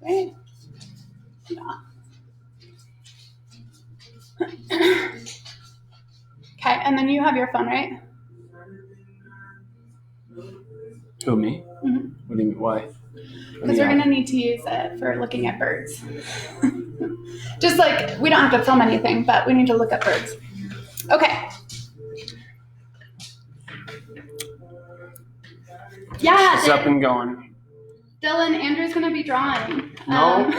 Right? Yeah. Okay, and then you have your phone, right? Who, me? Mm-hmm. What do you mean? Why? Because we're going to need to use it for looking at birds. Just like, we don't have to film anything, but we need to look at birds. Okay. Yeah. It's up and going. Dylan, Andrew's going to be drawing. No.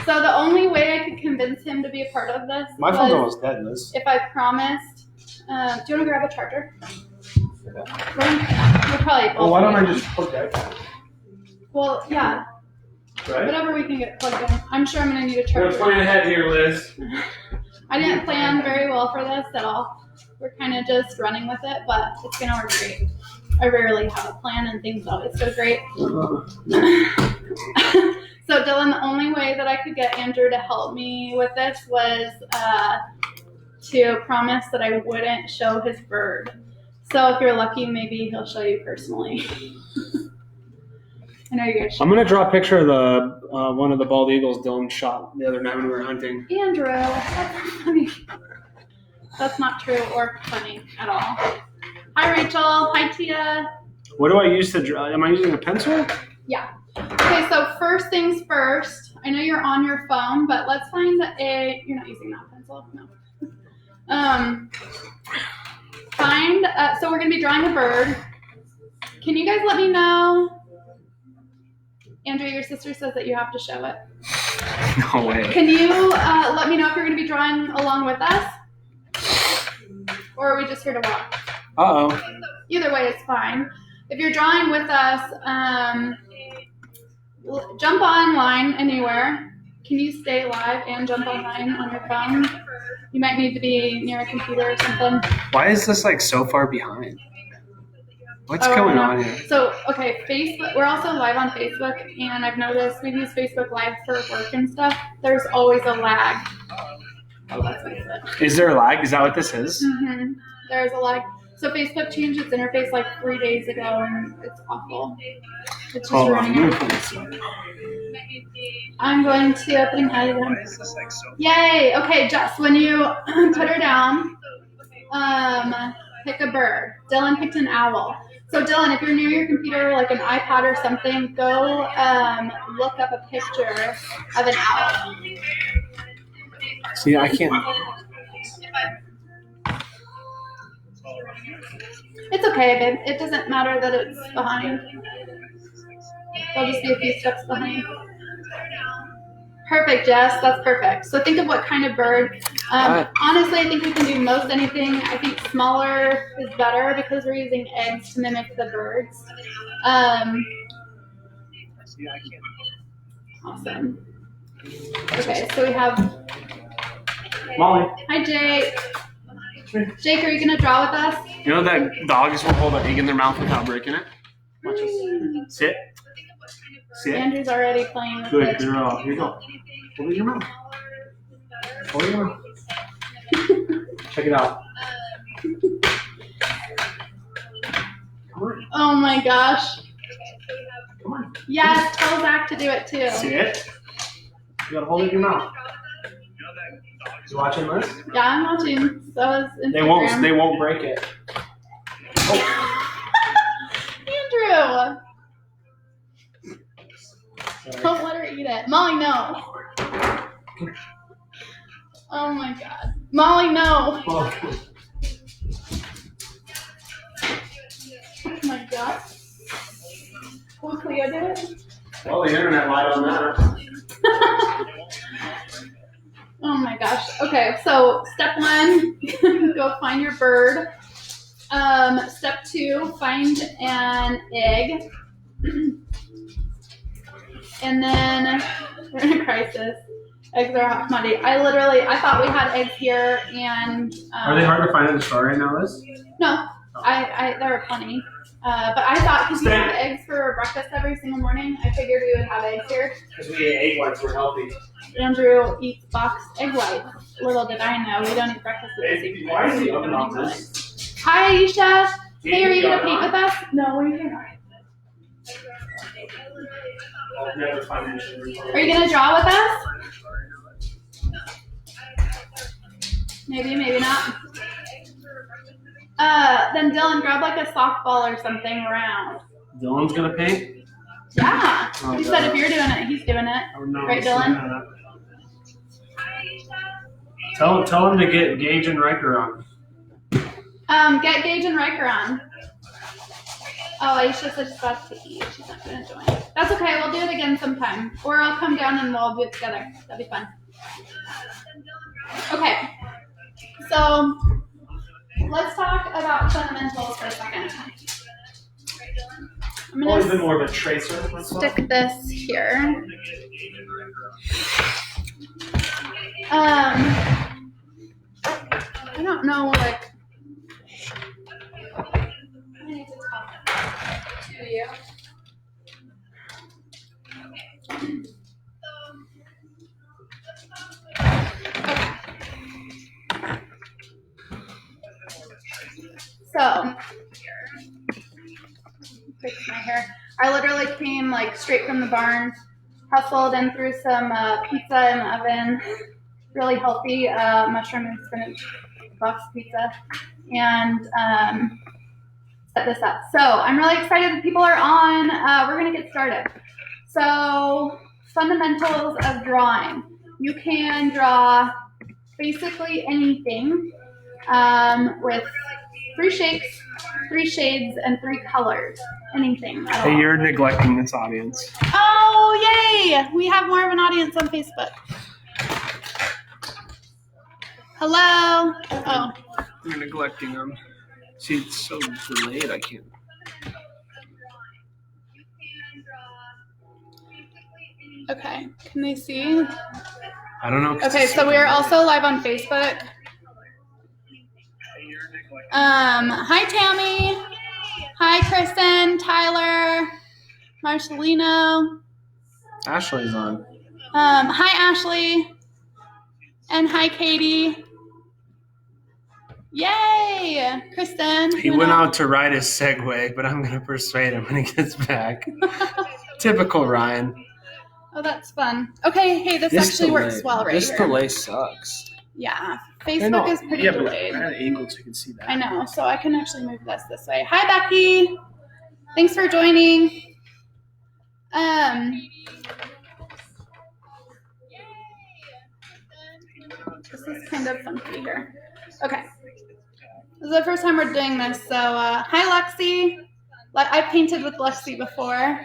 So the only way I could convince him to be a part of this My phone's almost dead, Liz. if I promised. Do you want to grab a charger? We'll probably both. Well, why don't I just plug that? Well, yeah. Right? Whatever we can get plugged in. I'm sure I'm going to need a charger. We're planning ahead here, Liz. I didn't plan very well for this at all. We're kind of just running with it, but it's going to work great. I rarely have a plan and things always go great. So Dylan, the only way that I could get Andrew to help me with this was to promise that I wouldn't show his bird. So if you're lucky, maybe he'll show you personally. I know you're gonna. I'm gonna draw a picture of the one of the bald eagles Dylan shot the other night when we were hunting. Andrew, that's funny. That's not true or funny at all. Hi Rachel. Hi Tia. What do I use to draw? Am I using a pencil? Yeah. Okay, so first things first. I know you're on your phone, but let's find a. You're not using that pencil, no. So we're gonna be drawing a bird. Can you guys let me know? Andrew, your sister says that you have to show it. No way. Can you let me know if you're gonna be drawing along with us? Or are we just here to watch? Uh-oh. Either way, it's fine. If you're drawing with us, jump online anywhere. Can you stay live and jump online on your phone? You might need to be near a computer or something. Why is this like so far behind? What's going on here? So, okay, Facebook. We're also live on Facebook, and I've noticed we use Facebook Live for work and stuff. There's always a lag. Oh, that's what it is. Is there a lag? Is that what this is? Mm-hmm. There's a lag. So Facebook changed its interface like 3 days ago, and it's awful. It's just ruining everything. I'm going to put an ad in. Yay! Okay, Jess, when you put her down, pick a bird. Dylan picked an owl. So Dylan, if you're near your computer, like an iPad or something, go look up a picture of an owl. See, I can't. It's okay, babe. It doesn't matter that it's behind. They'll just be a few steps behind. Perfect, Jess. That's perfect. So think of what kind of bird. Honestly, I think we can do most anything. I think smaller is better because we're using eggs to mimic the birds. Awesome. Okay, so we have Molly. Hi, Jake. Jake, are you going to draw with us? You know that dogs will hold an egg in their mouth without breaking it? Watch this. Sit. Sit. Andrew's already playing with Good it. girl. Here you go. Hold it in your mouth. Hold it in your mouth. Check it out. Come on. Oh my gosh. Come on. Yes, tell Zach to do it too. Sit. You gotta hold it in your mouth. You watching this? Yeah, I'm watching. So is Instagram. They won't break it. Andrew! Don't let her eat it. Molly, no. Oh my god. Molly, no. Oh my god. Will Cleo do it? Well, the internet lied on that. Oh my gosh. Okay, so step 1, go find your bird. Step 2, find an egg. And then we're in a crisis. Eggs are hot commodity. I thought we had eggs here, and are they hard to find in the store right now, Liz? No, there are plenty. But I thought because we have eggs for breakfast every single morning, I figured we would have eggs here. Because we ate egg whites, we're healthy. Andrew eats boxed egg whites. Little did I know, we don't eat breakfast at the same time. Why is the oven off this? Hi, Aisha. Hey, are you gonna paint with us? No, we're not. I'll never financially. Are you gonna draw with us? Maybe, maybe not. Then Dylan, grab like a softball or something round. Dylan's gonna paint? Yeah. Oh, He said if you're doing it, he's doing it. Oh, no, right, Dylan? Tell him to get Gage and Riker on. Get Gage and Riker on. Oh, Aisha said she's about to eat. She's not gonna join. That's okay. We'll do it again sometime. Or I'll come down and we'll do it together. That'd be fun. Okay. So let's talk about fundamentals for a second. I'm Always been gonna more of a tracer. stick this here. I don't know, like, I need to talk to you. So, fix my hair. I literally came like straight from the barn, hustled and threw some pizza in the oven, really healthy mushroom and spinach box pizza, and set this up. So I'm really excited that people are on. We're gonna get started. So fundamentals of drawing. You can draw basically anything with 3 shapes, 3 shades, and 3 colors. Anything at all. Hey, you're neglecting this audience. Oh, yay! We have more of an audience on Facebook. Hello? Oh. You're neglecting them. See, it's so delayed, I can't. Okay, can they see? I don't know. Okay, so we are also live on Facebook. Hi Tammy. Hi Kristen, Tyler, Marcelino. Ashley's on. Hi Ashley. And hi Katie. Yay! Kristen. He went out to ride his Segway, but I'm going to persuade him when he gets back. Typical Ryan. Oh, that's fun. Okay, hey, this actually delay, works well right this here. This delay sucks. Yeah, Facebook is pretty delayed. But at an angle so you can see that. I know, so I can actually move this way. Hi, Becky. Thanks for joining. This is kind of funky here. Okay. This is the first time we're doing this, so hi, Lexi. I painted with Lexi before.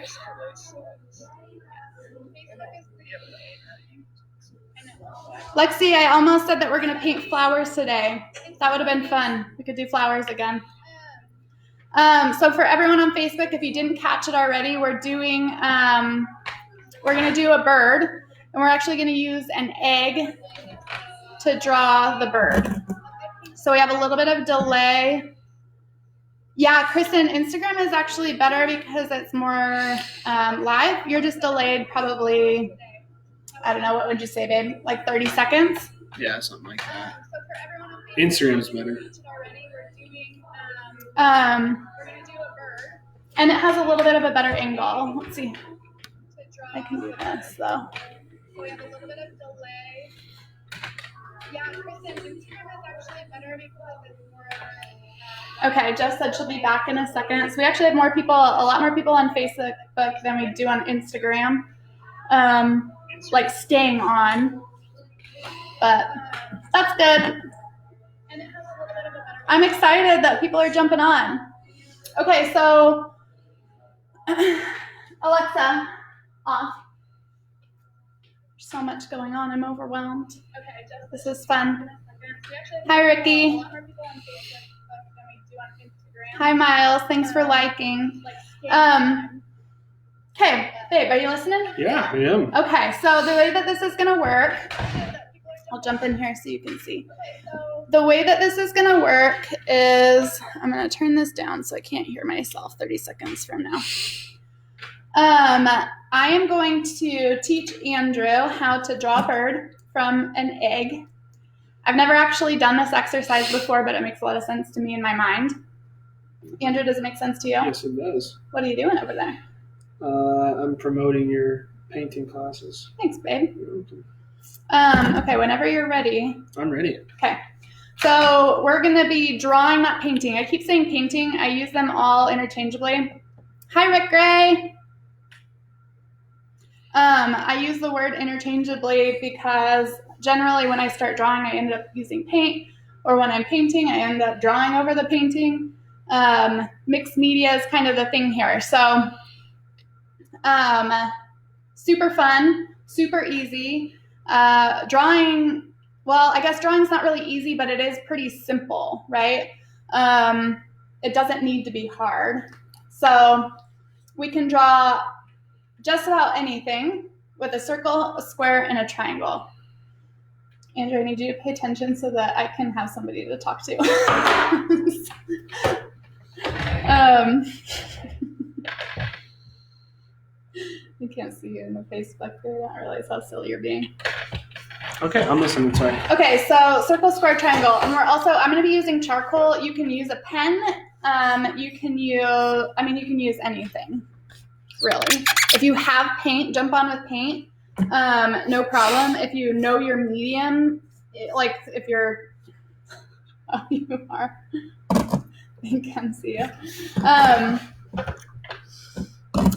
Lexi, I almost said that we're going to paint flowers today. That would have been fun. We could do flowers again. So for everyone on Facebook, if you didn't catch it already, we're going to do a bird, and we're actually going to use an egg to draw the bird. So we have a little bit of delay. Yeah, Kristen, Instagram is actually better because it's more live. You're just delayed probably, I don't know, what would you say, babe? Like 30 seconds? Yeah, something like that. Instagram's better. And it has a little bit of a better angle. Let's see. I can do this, though. So we have a little bit of delay. Yeah, Kristen, Instagram is actually better because it's more okay, Jess said she'll be back in a second. So we actually have a lot more people on Facebook than we do on Instagram. Like staying on. But that's good. I'm excited that people are jumping on. Okay, so Alexa, off. There's so much going on. I'm overwhelmed. This is fun. Hi, Ricky. Hi, Miles. Thanks for liking. Okay, babe, are you listening? Yeah, I am. Okay, so the way that this is going to work, I'll jump in here so you can see. The way that this is going to work is, I'm going to turn this down so I can't hear myself 30 seconds from now. I am going to teach Andrew how to draw a bird from an egg. I've never actually done this exercise before, but it makes a lot of sense to me in my mind. Andrew, does it make sense to you? Yes, it does. What are you doing over there? I'm promoting your painting classes. Thanks, babe. Okay, whenever you're ready. I'm ready. Okay. So we're going to be drawing, not painting. I keep saying painting. I use them all interchangeably. Hi, Rick Gray. I use the word interchangeably because generally when I start drawing, I end up using paint, or when I'm painting, I end up drawing over the painting. Mixed media is kind of the thing here. So super fun, super easy. Drawing, well, I guess drawing's not really easy, but it is pretty simple, right? It doesn't need to be hard. So we can draw just about anything with a circle, a square, and a triangle. Andrew, I need you to pay attention so that I can have somebody to talk to. I can't see you in the Facebook there. I don't realize how silly you're being. Okay, I'm listening. Sorry. Okay, so circle, square, triangle. And I'm going to be using charcoal. You can use a pen. You can use anything, really. If you have paint, jump on with paint. No problem. If you know your medium, like if you're, oh, you are. I can see you.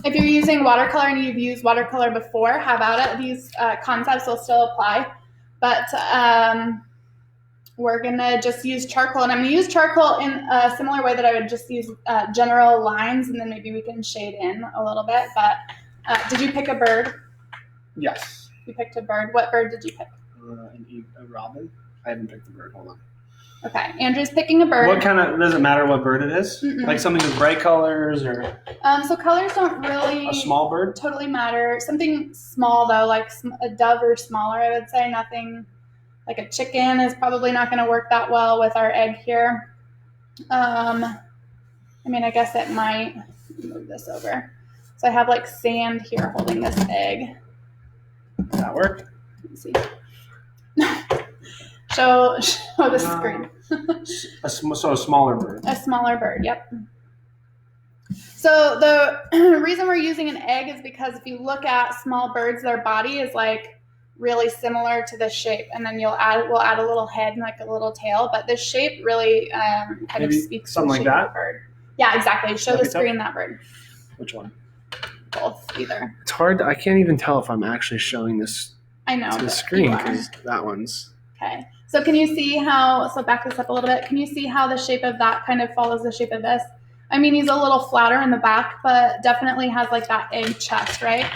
If you're using watercolor and you've used watercolor before, have at it. These concepts will still apply. But we're going to just use charcoal. And I'm going to use charcoal in a similar way that I would just use general lines, and then maybe we can shade in a little bit. But did you pick a bird? Yes. You picked a bird. What bird did you pick? A robin. I haven't picked the bird. Hold on. Okay. Andrew's picking a bird. What kind of, does it matter what bird it is? Mm-mm. Like something with bright colors or? So colors don't really A small bird? Totally matter. Something small though, like a dove or smaller, I would say. Nothing like a chicken is probably not going to work that well with our egg here. I guess it might. Move this over. So I have like sand here holding this egg. Does that work? Let me see. Show the screen. So a smaller bird. A smaller bird, yep. So the reason we're using an egg is because if you look at small birds, their body is like really similar to this shape, and then we'll add a little head and like a little tail, but this shape really kind of speaks something to the like shape that. Of the bird. Yeah, exactly. Show the screen that bird. Which one? Both, either. It's hard. I can't even tell if I'm actually showing this I know to the screen because that one's. Okay. So can you see so back this up a little bit. Can you see how the shape of that kind of follows the shape of this? I mean, he's a little flatter in the back, but definitely has like that egg chest, right?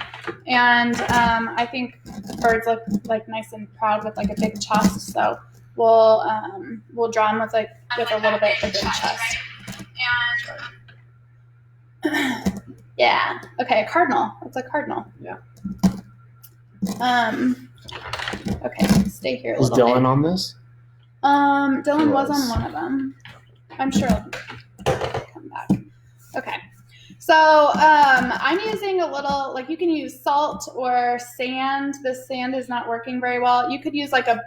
And I think birds look like nice and proud with like a big chest. So we'll draw them with a little bit of a big chest. Yeah. Okay, a cardinal. It's a cardinal. Yeah. Okay, stay here a Is little bit. Dylan on this? Dylan was on one of them. I'm sure he'll come back. Okay. So I'm using a little, like you can use salt or sand. This sand is not working very well. You could use like a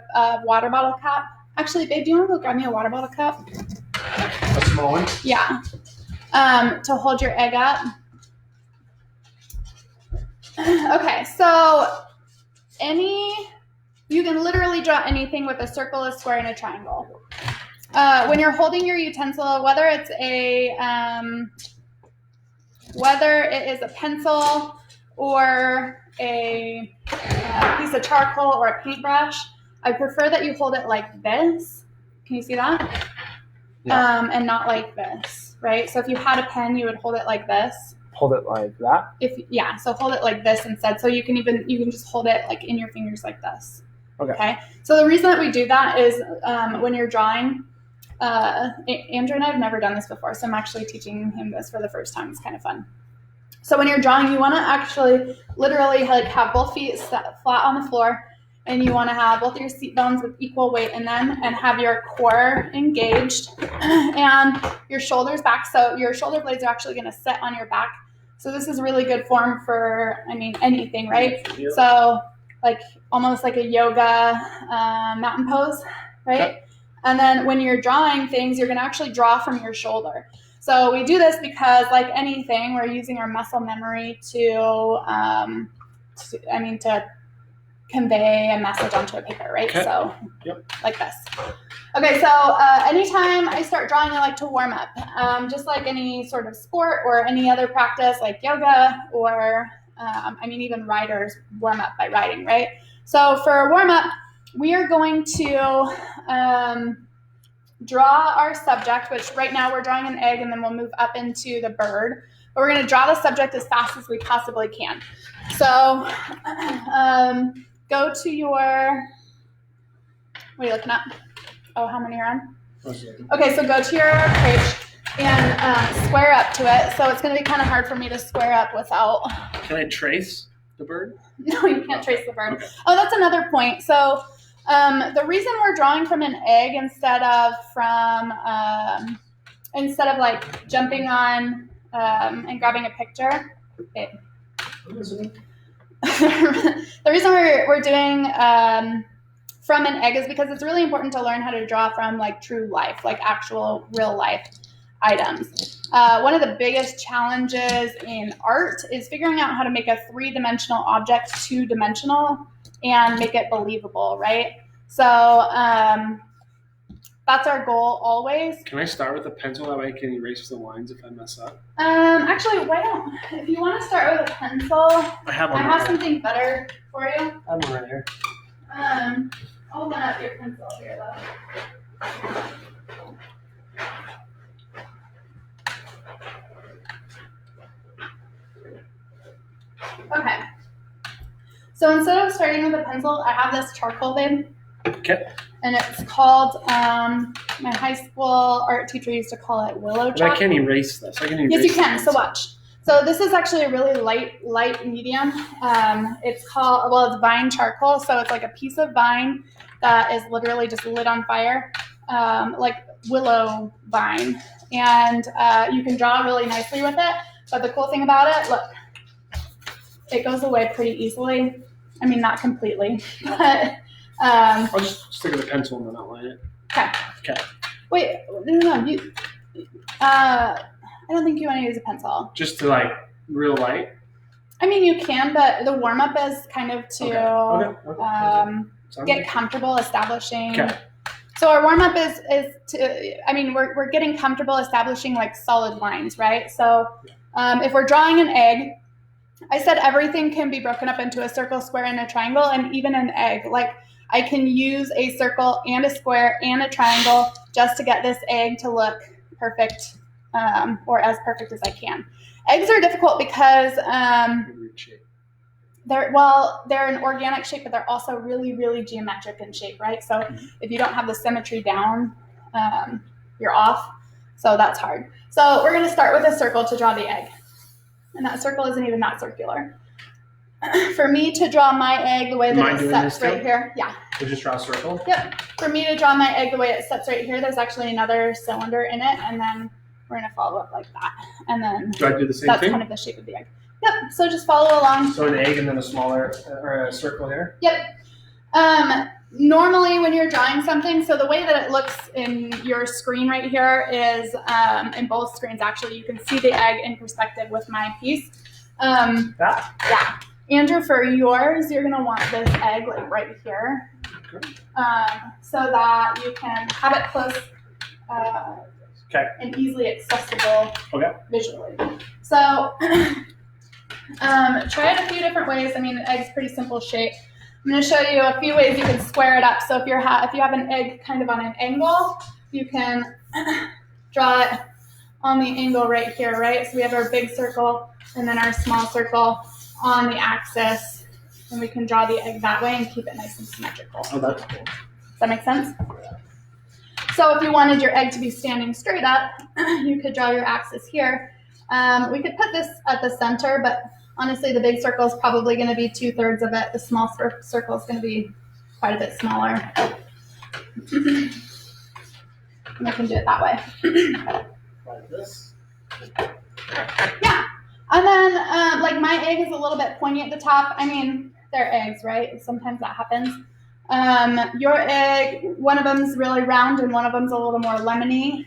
water bottle cap. Actually, babe, do you want to go grab me a water bottle cap? A small one? Yeah. To hold your egg up. Okay, so you can literally draw anything with a circle, a square, and a triangle. When you're holding your utensil, whether it is a pencil or a piece of charcoal or a paintbrush, I prefer that you hold it like this. Can you see that? Yeah. And not like this, right? So if you had a pen, you would hold it like this. Hold it like that? So hold it like this instead. So you can just hold it like in your fingers like this. Okay. So the reason that we do that is when you're drawing, Andrew and I have never done this before, so I'm actually teaching him this for the first time. It's kind of fun. So when you're drawing, you want to actually literally like have both feet flat on the floor, and you want to have both your seat bones with equal weight in them, and have your core engaged and your shoulders back. So your shoulder blades are actually going to sit on your back. So this is really good form for, anything, right? Yeah. So like almost like a yoga mountain pose, right? Okay. And then when you're drawing things, you're going to actually draw from your shoulder. So we do this because, like anything, we're using our muscle memory to convey a message onto a paper, right? Okay. So, yep. Like this. Okay, so anytime I start drawing, I like to warm up, just like any sort of sport or any other practice like yoga or, even writers warm up by writing, right? So for warm up, we are going to draw our subject, which right now we're drawing an egg, and then we'll move up into the bird. But we're going to draw the subject as fast as we possibly can. So go to your, what are you looking at? Oh, how many are on? Okay, so go to your page and square up to it. So it's going to be kind of hard for me to square up without... Can I trace the bird? No, you can't trace the bird. Okay. Oh, that's another point. So the reason we're drawing from an egg instead of like jumping on and grabbing a picture. Okay. The reason we're doing from an egg is because it's really important to learn how to draw from like true life, like actual real life items. One of the biggest challenges in art is figuring out how to make a three-dimensional object two-dimensional and make it believable, right? So that's our goal always. Can I start with a pencil? That way I can erase the lines if I mess up. Actually, if you want to start with a pencil, I have something better for you. I have one right here. I'll open up your pencil here, though. Okay. So instead of starting with a pencil, I have this charcoal bin. Okay. And it's called, my high school art teacher used to call it willow chalk. But I can't erase this. Yes, you can. So watch. So this is actually a really light medium. It's vine charcoal. So it's like a piece of vine that is literally just lit on fire, like willow vine. And you can draw really nicely with it. But the cool thing about it, look, it goes away pretty easily. I mean, not completely, but... I'll just stick with a pencil and then outline it. Okay. Okay. Wait, no. I don't think you want to use a pencil. Just to like real light? I mean, you can, but the warm-up is kind of to get comfortable establishing. Okay. So our warm-up is to, we're getting comfortable establishing like solid lines, right? So if we're drawing an egg, I said everything can be broken up into a circle, square, and a triangle, and even an egg. Like I can use a circle and a square and a triangle just to get this egg to look perfect, or as perfect as I can. Eggs are difficult because they're an organic shape, but they're also really, really geometric in shape, right? So if you don't have the symmetry down, you're off. So that's hard. So we're going to start with a circle to draw the egg. And that circle isn't even that circular. For me to draw my egg the way that it sets right here. Yeah. So just draw a circle? Yep. For me to draw my egg the way it sets right here, there's actually another cylinder in it, and then we're going to follow up like that. And then do I do the same thing? That's kind of the shape of the egg. Yep. So just follow along. So an egg and then a smaller or a circle here? Yep. Normally when you're drawing something, so the way that it looks in your screen right here is, in both screens actually, you can see the egg in perspective with my piece. Yeah. Andrew, for yours, you're gonna want this egg like right here, so that you can have it close and easily accessible visually. So try it a few different ways. I mean, the egg's pretty simple shape. I'm going to show you a few ways you can square it up. So if you have an egg kind of on an angle, you can draw it on the angle right here, right? So we have our big circle and then our small circle on the axis, and we can draw the egg that way and keep it nice and symmetrical. Oh, that's cool. Does that make sense? So if you wanted your egg to be standing straight up, you could draw your axis here. We could put this at the center, but honestly, the big circle is probably going to be 2/3 of it. The small circle is going to be quite a bit smaller. And I can do it that way. Like this? Yeah. And then, like my egg is a little bit pointy at the top. I mean, they're eggs, right? Sometimes that happens. Your egg, one of them's really round and one of them's a little more lemony.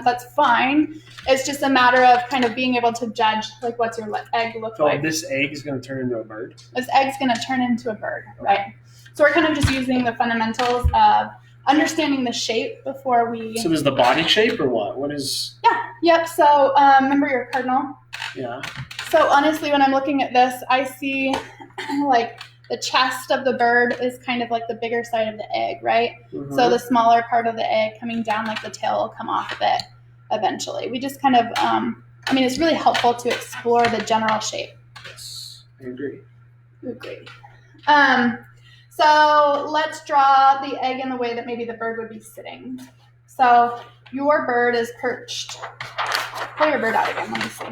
That's fine. It's just a matter of kind of being able to judge, like, what's your egg look like. So this egg is going to turn into a bird? This egg's going to turn into a bird, right? So we're kind of just using the fundamentals of understanding the shape before we... So there's the body shape or what? What is... Yeah, yep. So remember your cardinal? Yeah. So honestly, when I'm looking at this, I see like the chest of the bird is kind of like the bigger side of the egg, right? Mm-hmm. So the smaller part of the egg coming down, like the tail will come off of it eventually. We just kind of, it's really helpful to explore the general shape. Yes, I agree. Agree. So let's draw the egg in the way that maybe the bird would be sitting. So your bird is perched. Pull your bird out again. Let me see.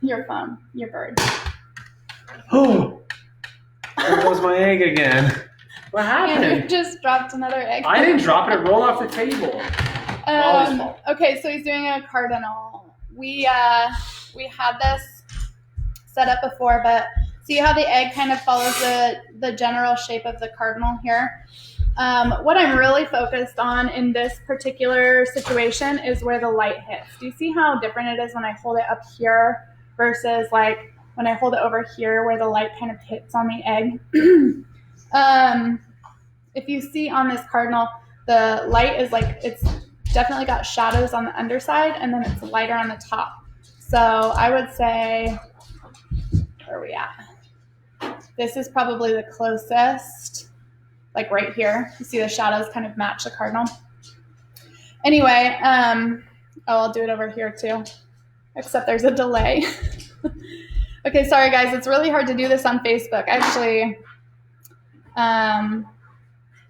Your phone. Your bird. Oh, there goes my egg again. What happened? You just dropped another egg. I didn't drop it. It rolled off the table. Okay, so he's doing a cardinal. We had this set up before, but see how the egg kind of follows the general shape of the cardinal here? What I'm really focused on in this particular situation is where the light hits. Do you see how different it is when I hold it up here versus like when I hold it over here where the light kind of hits on the egg? If you see on this cardinal, the light is like, it's definitely got shadows on the underside and then it's lighter on the top. So I would say, where are we at? This is probably the closest, like right here. You see the shadows kind of match the cardinal. Anyway, I'll do it over here too, except there's a delay. Okay, sorry guys, it's really hard to do this on Facebook. Actually,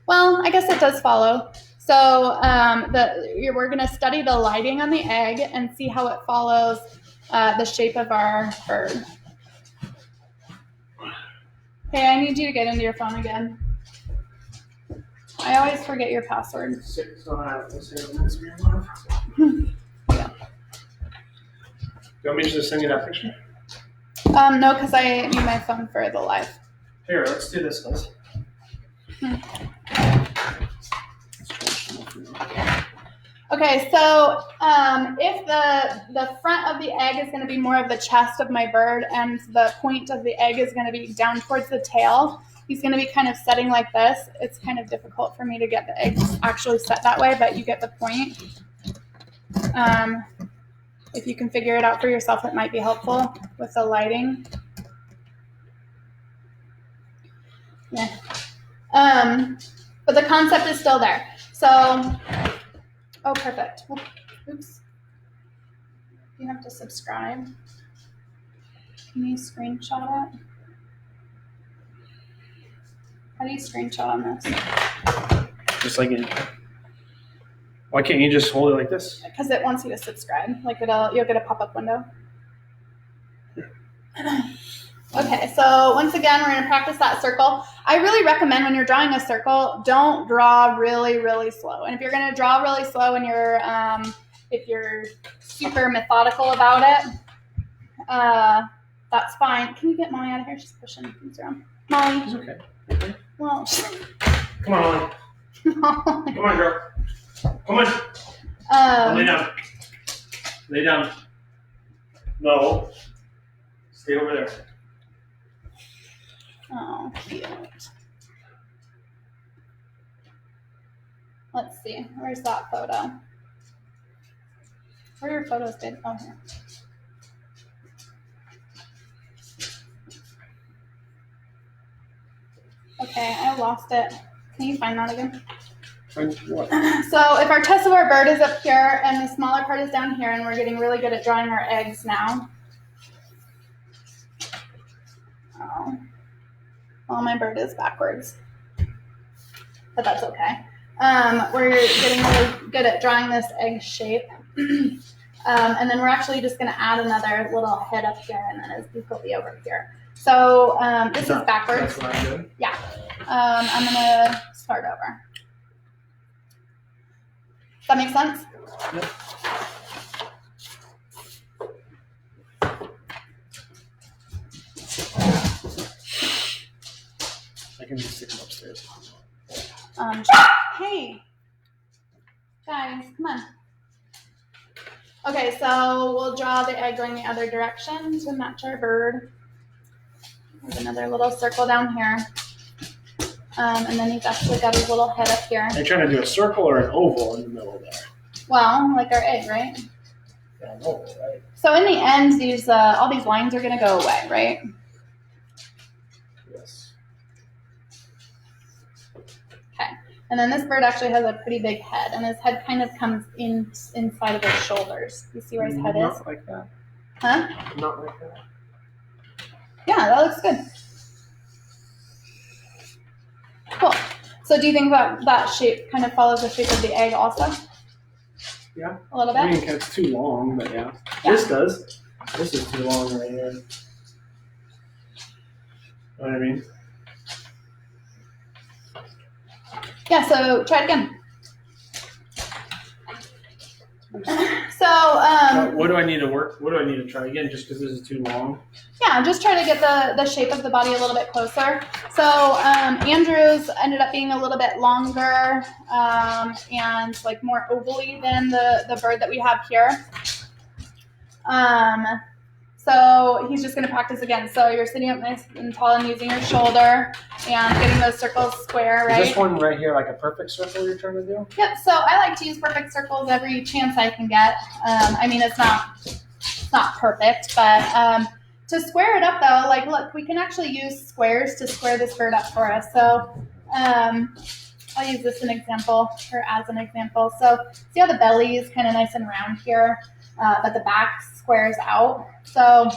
well, I guess it does follow. So we're going to study the lighting on the egg and see how it follows the shape of our bird. Okay, I need you to get into your phone again. I always forget your password. Yeah. Do you want me to just send you that picture? No, because I need my phone for the live. Here, let's do this, guys. Okay, so if the front of the egg is going to be more of the chest of my bird and the point of the egg is going to be down towards the tail, he's going to be kind of setting like this. It's kind of difficult for me to get the eggs actually set that way, but you get the point. If you can figure it out for yourself, it might be helpful with the lighting. Yeah. But the concept is still there. So, oh, perfect. Oops. You have to subscribe. Can you screenshot it? How do you screenshot on this? Just like it. Why can't you just hold it like this? Because it wants you to subscribe. Like you'll get a pop-up window. Okay, so once again, we're going to practice that circle. I really recommend when you're drawing a circle, don't draw really, really slow. And if you're going to draw really slow and if you're super methodical about it, that's fine. Can you get Molly out of here? She's pushing things around. Molly. It's okay. Okay. Well, come on, Molly. Come on, girl. Come on. Lay down. Lay down. No. Stay over there. Oh, cute. Let's see. Where's that photo? Where are your photos, babe? Oh, here. Okay, I lost it. Can you find that again? Find what? So if our chest of our bird is up here and the smaller part is down here and we're getting really good at drawing our eggs now. Oh. Well, my bird is backwards, but that's okay. We're getting really good at drawing this egg shape. And then we're actually just going to add another little head up here, and then his beak will be over here. So this is backwards. That's what I'm doing. Yeah. I'm going to start over. Does that make sense? Yep. I can just stick them upstairs. Hey, guys, come on. Okay, so we'll draw the egg going the other direction to match our bird. There's another little circle down here. And then he's actually got his little head up here. Are you trying to do a circle or an oval in the middle there? Well, like our egg, right? Yeah, an oval, right? So in the end, these all these lines are going to go away, right? Yes. Okay. And then this bird actually has a pretty big head, and his head kind of comes inside of his shoulders. You see where his head is? Not like that. Huh? Not like that. Yeah, that looks good. Cool. So do you think that shape kind of follows the shape of the egg also? Yeah. A little bit? I mean, it's too long, but yeah. This does. This is too long right here. Know what I mean? Yeah, so try it again. So, what do I need to work? What do I need to try again? Just because this is too long? Yeah, just try to get the shape of the body a little bit closer. So Andrew's ended up being a little bit longer and like more ovally than the bird that we have here. So he's just going to practice again. So you're sitting up nice and tall and using your shoulder and getting those circles square, right? Is this one right here like a perfect circle you're trying to do? Yep. So I like to use perfect circles every chance I can get. I mean, it's not perfect, but to square it up though, like look, we can actually use squares to square this bird up for us. So I'll use this as an example. So see how the belly is kind of nice and round here, but the back squares out. So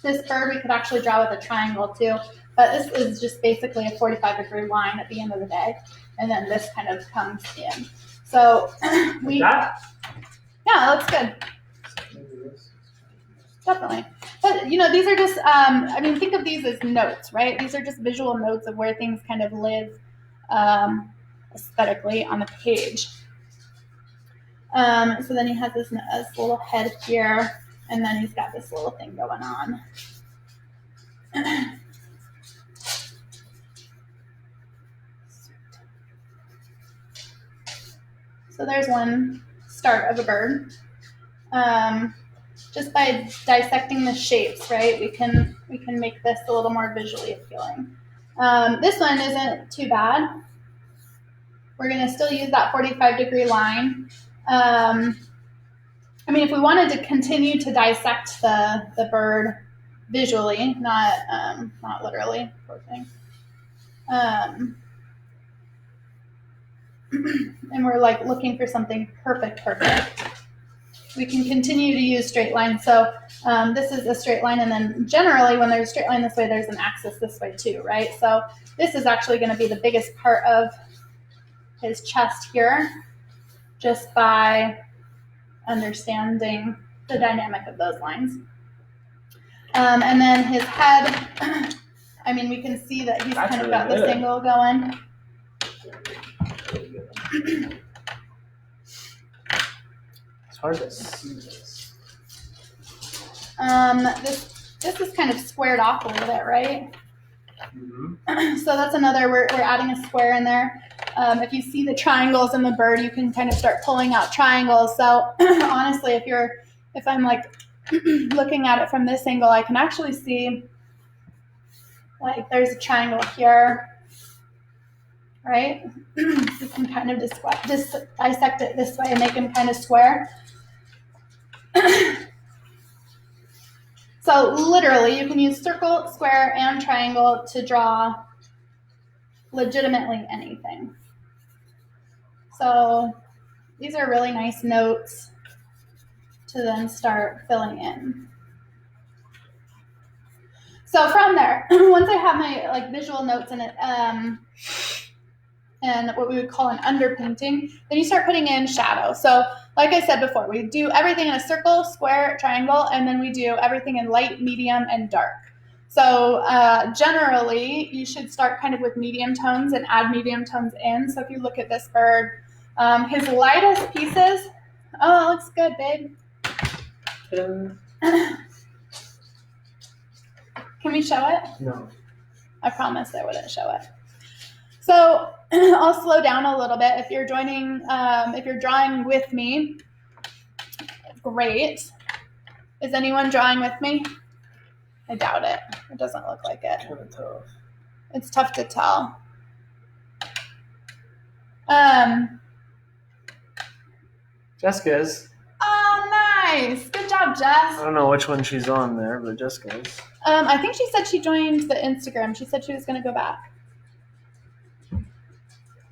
this bird we could actually draw with a triangle too, but this is just basically a 45-degree line at the end of the day, and then this kind of comes in. So we, yeah, that looks good. Definitely. But, you know, these are just, I mean, think of these as notes, right? These are just visual notes of where things kind of live aesthetically on the page. So then he has this little head here, and then he's got this little thing going on. So there's one start of a bird. Just by dissecting the shapes, right, we can make this a little more visually appealing. This one isn't too bad. We're going to still use that 45-degree line. I mean, if we wanted to continue to dissect the bird visually, not literally, poor thing. And we're like looking for something perfect. We can continue to use straight lines. So this is a straight line, and then generally when there's a straight line this way, there's an axis this way too, right? So this is actually going to be the biggest part of his chest here, just by understanding the dynamic of those lines. And then his head, I mean, we can see that he's kind of got this angle going. It's hard to see this. This is kind of squared off a little bit, right? Mm-hmm. So that's another, we're adding a square in there. If you see the triangles in the bird, you can kind of start pulling out triangles. So honestly, if I'm like looking at it from this angle, I can actually see like there's a triangle here, right? You can kind of dissect it this way and make them kind of square. So literally, you can use circle, square, and triangle to draw legitimately anything. So these are really nice notes to then start filling in. So from there, once I have my like visual notes in it, and what we would call an underpainting, then you start putting in shadow. So like I said before, we do everything in a circle, square, triangle, and then we do everything in light, medium, and dark. So generally, you should start kind of with medium tones and add medium tones in. So if you look at this bird, his lightest pieces, oh, it looks good, babe. Can we show it? No. I promised I wouldn't show it. So I'll slow down a little bit. If you're joining, if you're drawing with me, great. Is anyone drawing with me? I doubt it. It doesn't look like it. Kind of tough. It's tough to tell. Jessica's. Oh, nice. Good job, Jess. I don't know which one she's on there, but Jessica's. I think she said she joined the Instagram. She said she was going to go back.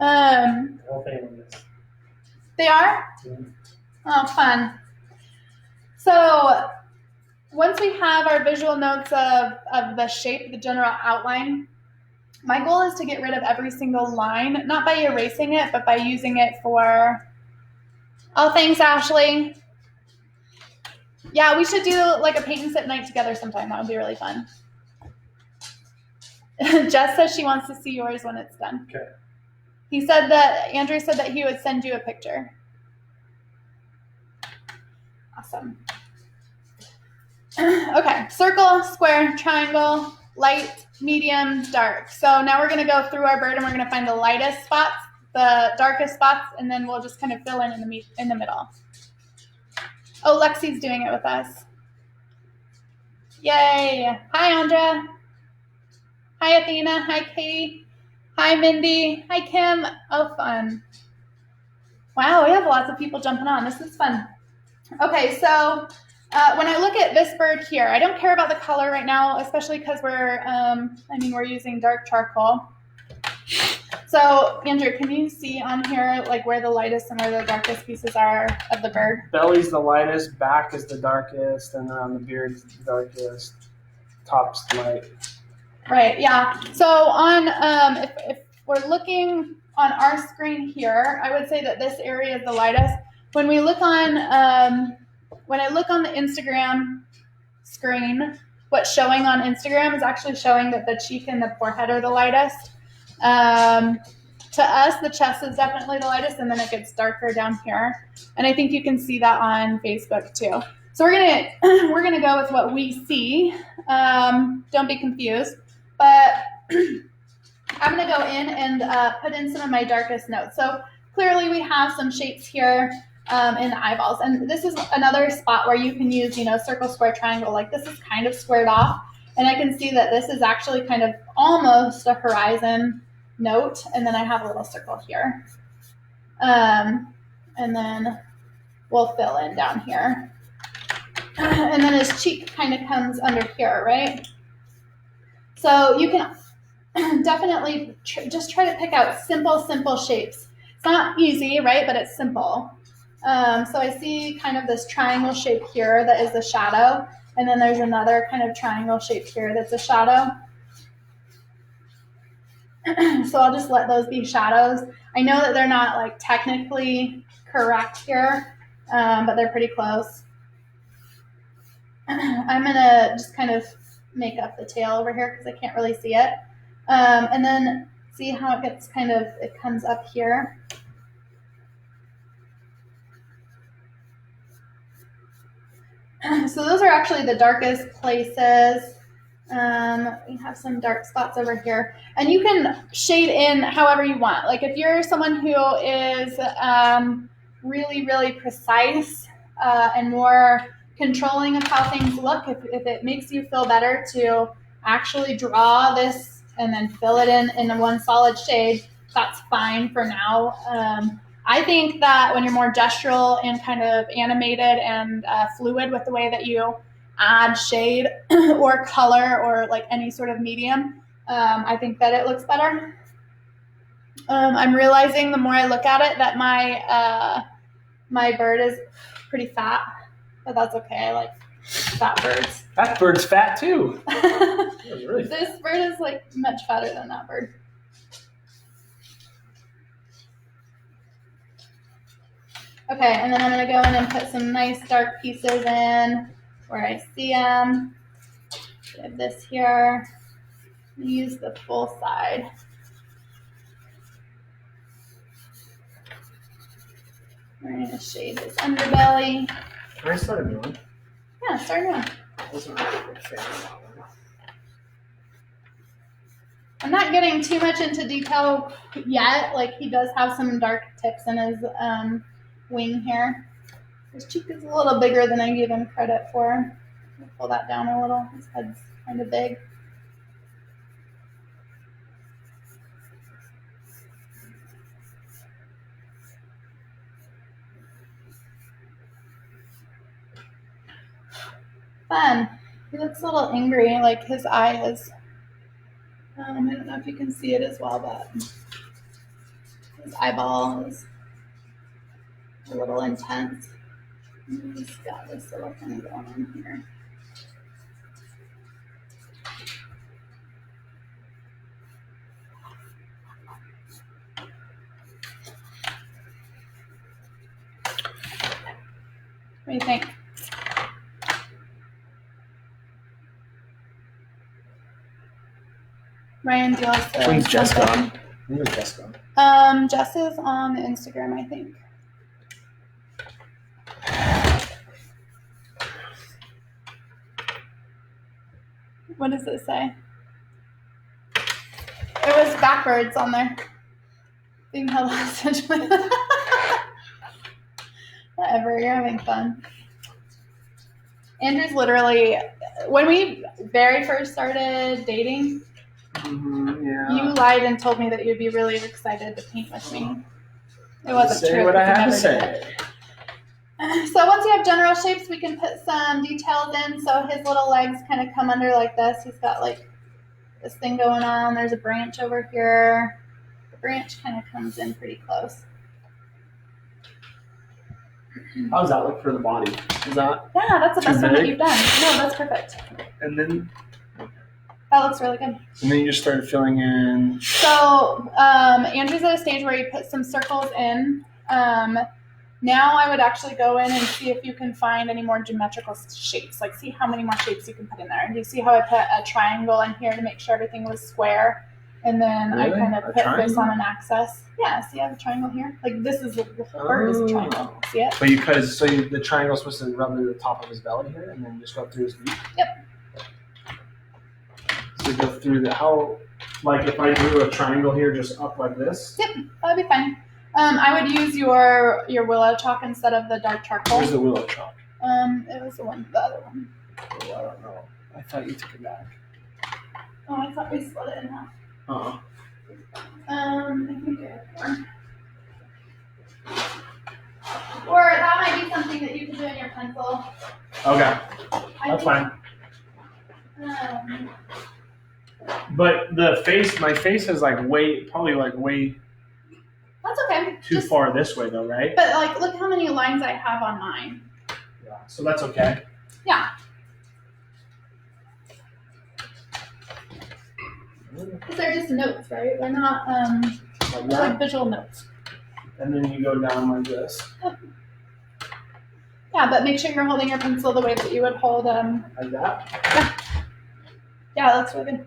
All families. They are? Mm-hmm. Oh, fun. So once we have our visual notes of the shape, the general outline, my goal is to get rid of every single line, not by erasing it, but by using it for, oh, thanks, Ashley. Yeah, we should do like a paint and sip night together sometime. That would be really fun. Jess says she wants to see yours when it's done. Okay. Andrew said that he would send you a picture. Awesome. Okay, circle, square, triangle, light, medium, dark. So now we're gonna go through our bird and we're gonna find the lightest spots, the darkest spots, and then we'll just kind of fill in the middle. Oh, Lexi's doing it with us. Yay. Hi, Andra. Hi, Athena. Hi, Katie. Hi, Mindy. Hi, Kim. Oh, fun. Wow, we have lots of people jumping on. This is fun. Okay, so when I look at this bird here, I don't care about the color right now, especially because we're using dark charcoal. So, Andrew, can you see on here like where the lightest and where the darkest pieces are of the bird? Belly's the lightest, back is the darkest, and around the beard is the darkest. Top's light. Right, yeah. So on if we're looking on our screen here, I would say that this area is the lightest. When we look on when I look on the Instagram screen, what's showing on Instagram is actually showing that the cheek and the forehead are the lightest. To us, the chest is definitely the lightest, and then it gets darker down here. And I think you can see that on Facebook too. So we're gonna go with what we see. Don't be confused. But I'm gonna go in and put in some of my darkest notes. So clearly we have some shapes here in the eyeballs, and this is another spot where you can use, circle, square, triangle. Like this is kind of squared off, and I can see that this is actually kind of almost a horizon note, and then I have a little circle here. And then we'll fill in down here. And then his cheek kind of comes under here, right? So you can definitely just try to pick out simple shapes. It's not easy, right? But it's simple. So I see kind of this triangle shape here that is the shadow. And then there's another kind of triangle shape here that's a shadow. So I'll just let those be shadows. I know that they're not like technically correct here, but they're pretty close. I'm gonna just kind of make up the tail over here because I can't really see it. And then see how it gets it comes up here. So those are actually the darkest places. We have some dark spots over here, and you can shade in however you want. Like if you're someone who is really, really precise and more controlling of how things look, if it makes you feel better to actually draw this and then fill it in one solid shade, that's fine for now. I think that when you're more gestural and kind of animated and fluid with the way that you add shade or color or like any sort of medium, I think that it looks better. I'm realizing the more I look at it that my bird is pretty fat, but that's okay. I like fat birds. That bird's fat too. Really fat. This bird is like much fatter than that bird. Okay, and then I'm going to go in and put some nice dark pieces in where I see them. I have this here. Use the full side. We're going to shade his underbelly. Can I start a new one? Yeah, start now. I wasn't really a big fan of that one. I'm not getting too much into detail yet. Like he does have some dark tips in his wing here. His cheek is a little bigger than I gave him credit for. I'll pull that down a little. His head's kind of big. Fun. He looks a little angry, like his eye is, I don't know if you can see it as well, but his eyeball is a little intense. He's got this little thing going on here. What do you think? Ryan, do you want to When's Jess jump gone? in? When was Jess gone? Jess is on Instagram, I think. What does it say? It was backwards on there. Being held hostage. Whatever, you're having fun. Andrew's literally, when we very first started dating, you lied and told me that you'd be really excited to paint with me. It wasn't true. Say what I have to say. So once you have general shapes, we can put some details in. So his little legs kind of come under like this. He's got like this thing going on. There's a branch over here. The branch kind of comes in pretty close. How does that look for the body? Is that? Yeah, that's the best one that big? you've done. No, that's perfect. And then That looks really good. you just started filling in. So Andrew's at a stage where he put some circles in. Now I would actually go in and see if you can find any more geometrical shapes. Like see how many more shapes you can put in there. And you see how I put a triangle in here to make sure everything was square. And then Really? I kind of A put this triangle? on an axis. Yeah, see I have a triangle here? Like this is the whole bird is a triangle. See it? But the triangle's supposed to run to the top of his belly here and then just go through his beak? Yep. So go through like if I drew a triangle here just up like this? Yep, that'd be fine. I would use your willow chalk instead of the dark charcoal. Where's the willow chalk? It was the other one. Oh, I don't know. I thought you took it back. Oh, I thought we split it in half. Uh-uh. I think I have more. Or that might be something that you can do in your pencil. Okay, that's fine. But my face is probably way That's okay. too far this way though, right? But like, look how many lines I have on mine. Yeah, so that's okay. Yeah. Because they're just notes, right? They're not Like they're like that. visual notes. And then you go down like this. Yeah, but make sure you're holding your pencil the way that you would hold Like that. Yeah, that's really good.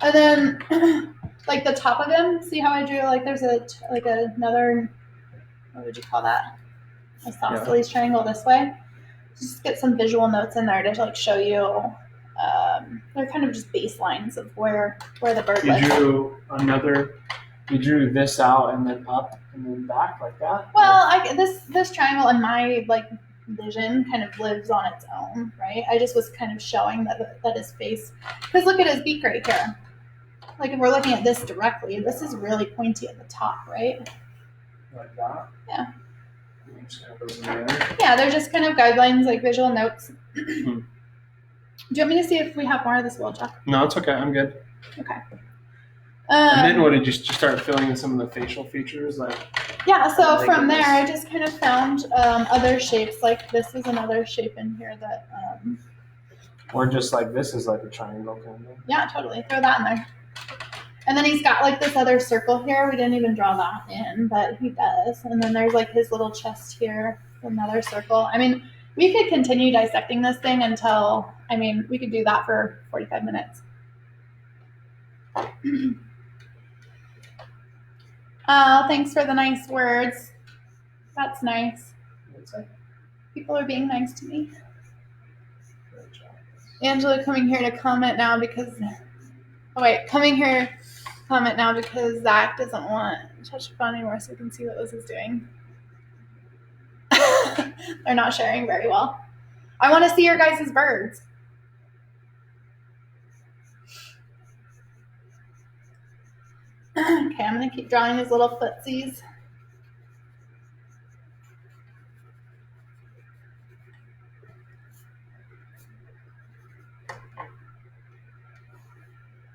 And then like the top of him, see how I drew like there's another, what would you call that? A isosceles triangle this way. Just get some visual notes in there to like show you. They're kind of just baselines of where the bird lives. You drew this out and then up and then back like that? Well, this triangle in my like vision kind of lives on its own, right? I just was kind of showing that his face, because look at his beak right here. Like if we're looking at this directly, this is really pointy at the top, right? Like that? Yeah. I'm just gonna put it in there. Yeah, they're just kind of guidelines, like visual notes. Do you want me to see if we have more of this willow chalk? No, it's okay. I'm good. Okay. And then what did you start filling in some of the facial features? Yeah, so Like from this. there, I just kind of found other shapes. Like this is another shape in here that, Or just like this is like a triangle kind of. yeah, totally. Throw that in there. And then he's got like this other circle here. We didn't even draw that in, but he does. And then there's like his little chest here, another circle. I mean, we could continue dissecting this thing until, we could do that for 45 minutes. Oh, thanks for the nice words. That's nice. People are being nice to me. Angela coming here to comment now because, coming here comment now because Zach doesn't want to touch the phone anymore so we can see what Liz is doing. They're not sharing very well. I want to see your guys' birds. Okay, I'm going to keep drawing these little footsies.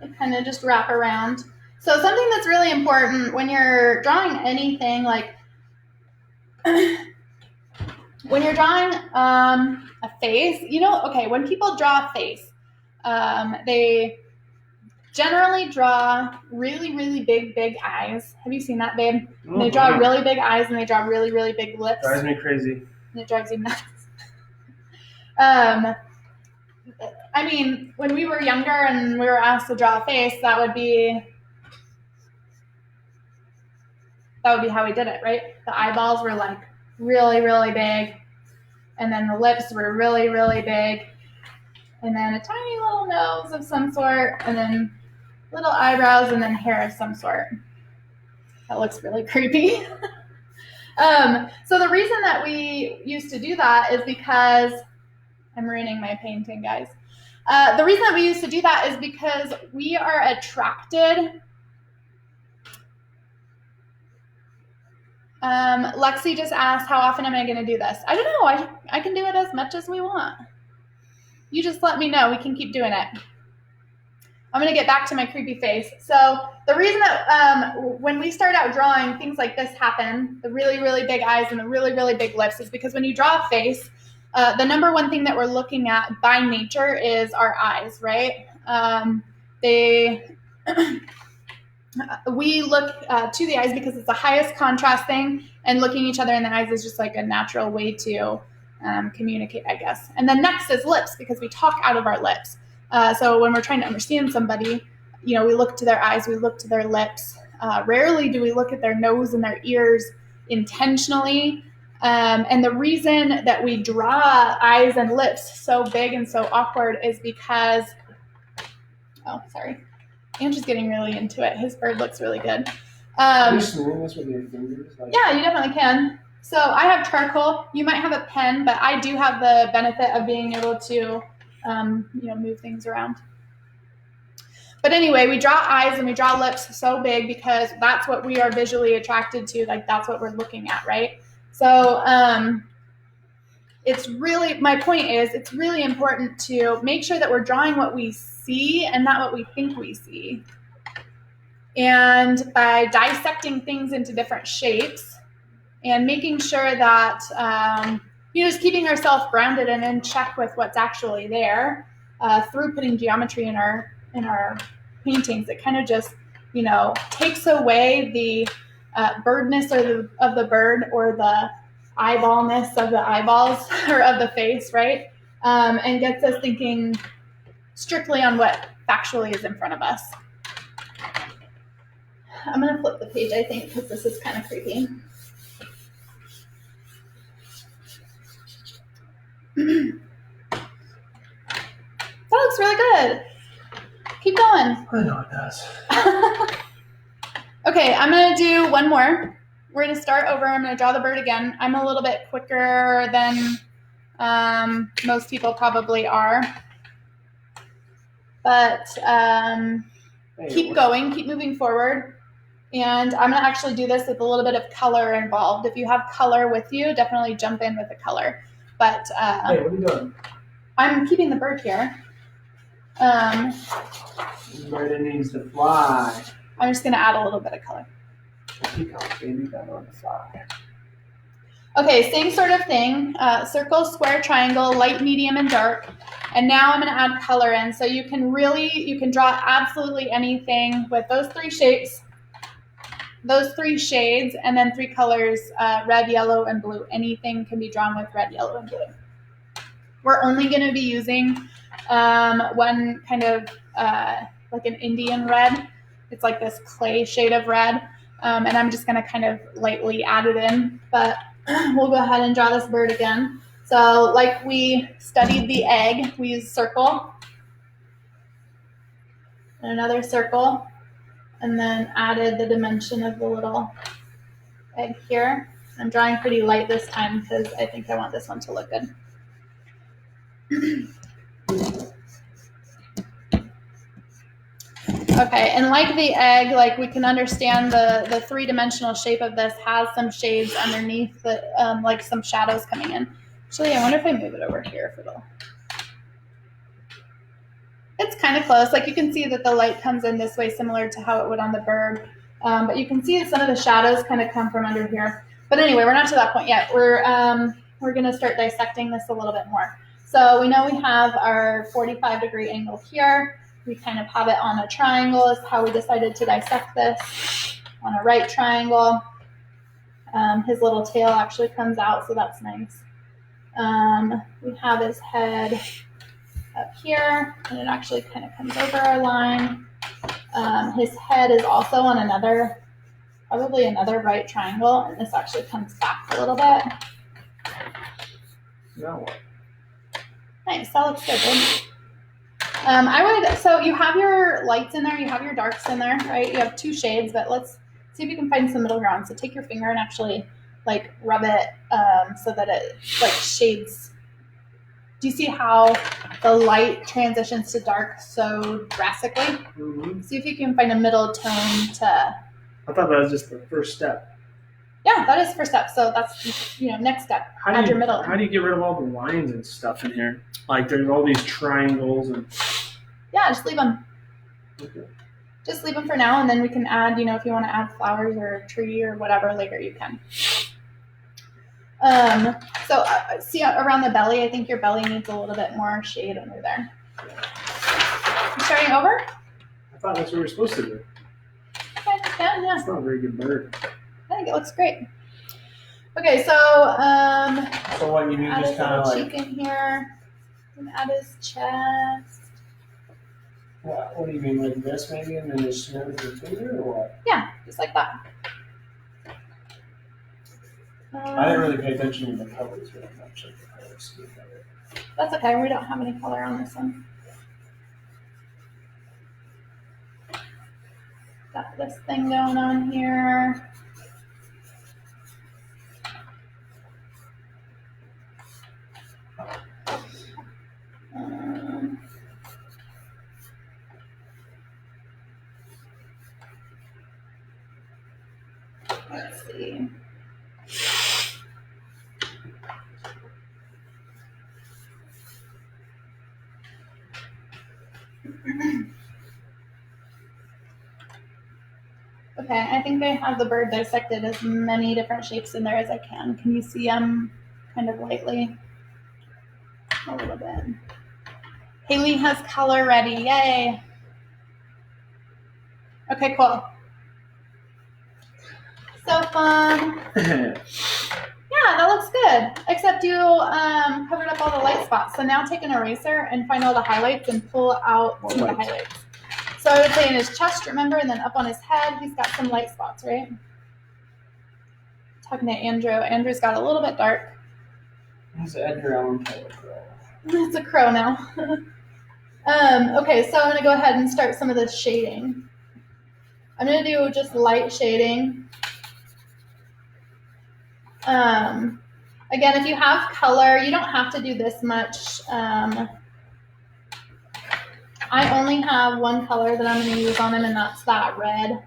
They kind of just wrap around. So something that's really important when you're drawing anything, like when you're drawing a face, okay, when people draw a face, they generally draw really, really big eyes. Have you seen that, babe? Oh, they draw really big eyes and they draw really, really big lips. Drives me crazy. And it drives you nuts. I mean, when we were younger and we were asked to draw a face, that would be how we did it, right? The eyeballs were like really, really big. And then the lips were really, really big. And then a tiny little nose of some sort. And then little eyebrows and then hair of some sort. That looks really creepy. So the reason that we used to do that is because I'm ruining my painting, guys. The reason that we used to do that is because we are attracted. Lexi just asked, how often am I going to do this? I don't know. I can do it as much as we want. You just let me know. We can keep doing it. I'm going to get back to my creepy face. So the reason that when we start out drawing, things like this happen, the really, really big eyes and the really, really big lips, is because when you draw a face, the number one thing that we're looking at by nature is our eyes, right? We look to the eyes because it's the highest contrast thing, and looking each other in the eyes is just like a natural way to communicate, I guess. And then next is lips, because we talk out of our lips. So when we're trying to understand somebody, we look to their eyes, we look to their lips. Rarely do we look at their nose and their ears intentionally. And the reason that we draw eyes and lips so big and so awkward is because, Andrew's getting really into it. His bird looks really good. Can you swirl this with your fingers? Yeah, you definitely can. So I have charcoal. You might have a pen, but I do have the benefit of being able to, move things around. But anyway, we draw eyes and we draw lips so big because that's what we are visually attracted to. Like, that's what we're looking at, right? So my point is, it's really important to make sure that we're drawing what we see and not what we think we see. And by dissecting things into different shapes and making sure that, just keeping ourselves grounded and in check with what's actually there through putting geometry in our paintings, it kind of just, takes away the birdness of the bird or the eyeballness of the eyeballs or of the face, right? And gets us thinking strictly on what factually is in front of us. I'm going to flip the page, I think, because this is kind of creepy. That looks really good. Keep going. I know it does. Okay, I'm going to do one more. We're going to start over. I'm going to draw the bird again. I'm a little bit quicker than most people probably are. But keep going. Keep moving forward. And I'm going to actually do this with a little bit of color involved. If you have color with you, definitely jump in with the color. But hey, what are you doing? I'm keeping the bird here. The bird needs to fly. I'm just going to add a little bit of color. Baby got on the fly. Okay, same sort of thing. Circle, square, triangle, light, medium, and dark. And now I'm going to add color in. So you can draw absolutely anything with those three shapes, those three shades, and then three colors, red, yellow, and blue. Anything can be drawn with red, yellow, and blue. We're only going to be using one kind of like an Indian red. It's like this clay shade of red. And I'm just going to kind of lightly add it in. But we'll go ahead and draw this bird again. So like we studied the egg, we use circle. And another circle. and then added the dimension of the little egg here. I'm drawing pretty light this time because I think I want this one to look good. Okay, and like the egg, like we can understand the three-dimensional shape of this has some shades underneath, like some shadows coming in. Actually, I wonder if I move it over here if it'll. It's kind of close. Like you can see that the light comes in this way, similar to how it would on the bird. But you can see that some of the shadows kind of come from under here. But anyway, we're not to that point yet. We're going to start dissecting this a little bit more. So we know we have our 45-degree angle here. We kind of have it on a triangle is how we decided to dissect this, on a right triangle. His little tail actually comes out, so that's nice. We have his head up here, and it actually kind of comes over our line. His head is also on probably another right triangle, and this actually comes back a little bit. Now what? Nice, that looks good, babe. So you have your lights in there, you have your darks in there, right? You have two shades, but let's see if you can find some middle ground. So take your finger and actually like rub it so that it like shades. Do you see how the light transitions to dark so drastically? Mm-hmm. See if you can find a middle tone to. I thought that was just the first step. Yeah, that is first step. So that's next step. Add your middle. How do you get rid of all the lines and stuff in here? Like there's all these triangles and. Yeah, just leave them. Okay. Just leave them for now, and then we can add. If you want to add flowers or a tree or whatever later, you can. See around the belly, I think your belly needs a little bit more shade under there. You starting over? I thought that's what we were supposed to do. Okay, yeah. It's not a very good bird. I think it looks great. Okay, so So what you mean, add just his kind of little like. cheek in here, and add his chest. What do you mean, like this maybe, and then just snap with your finger, or what? Yeah, just like that. I didn't really pay attention to the colors very much. Like the color scheme of it. That's okay. We don't have any color on this one. Got this thing going on here. Let's see. Okay, I think I have the bird dissected as many different shapes in there as I can. Can you see them kind of lightly? A little bit. Haley has color ready. Yay. Okay, cool. So fun. Yeah, that looks good. Except you covered up all the light spots. So now take an eraser and find all the highlights and pull out some of the highlights. So I would say in his chest, remember, and then up on his head, he's got some light spots, right? Talking to Andrew. Andrew's got a little bit dark. He's Edgar Allan Poe crow. It's a crow now. Okay, so I'm going to go ahead and start some of this shading. I'm going to do just light shading. Again, if you have color, you don't have to do this much. I only have one color that I'm going to use on him, and that's that red.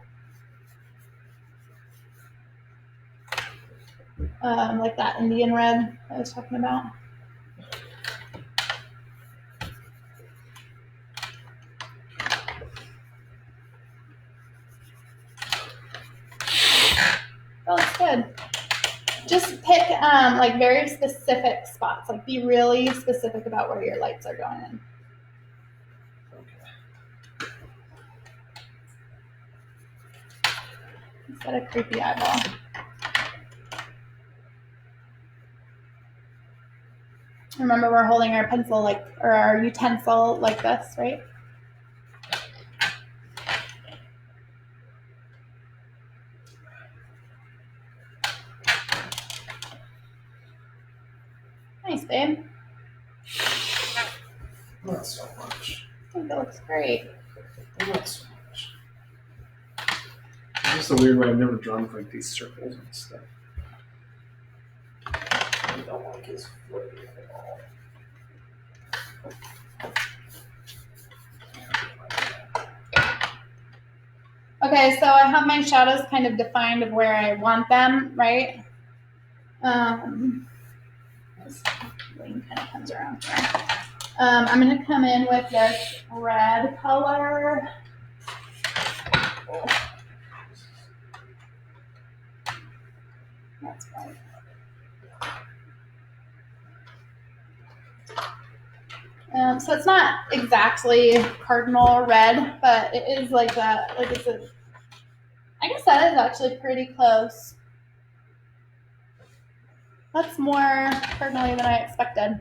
Like that Indian red I was talking about. That looks good. Just pick like very specific spots. Like be really specific about where your lights are going in. He's got a creepy eyeball. Remember, we're holding our pencil or our utensil like this, right? Nice, babe. Not so much. I think that looks great. Not so much. It's just a weird way. I've never drawn like these circles and stuff. I don't like his foot at all. Okay, so I have my shadows kind of defined of where I want them, right? This wing kind of comes around here. I'm going to come in with this red color. That's right. So it's not exactly cardinal red, but it is like that. Like it's a. I guess that is actually pretty close. That's more cardinally than I expected.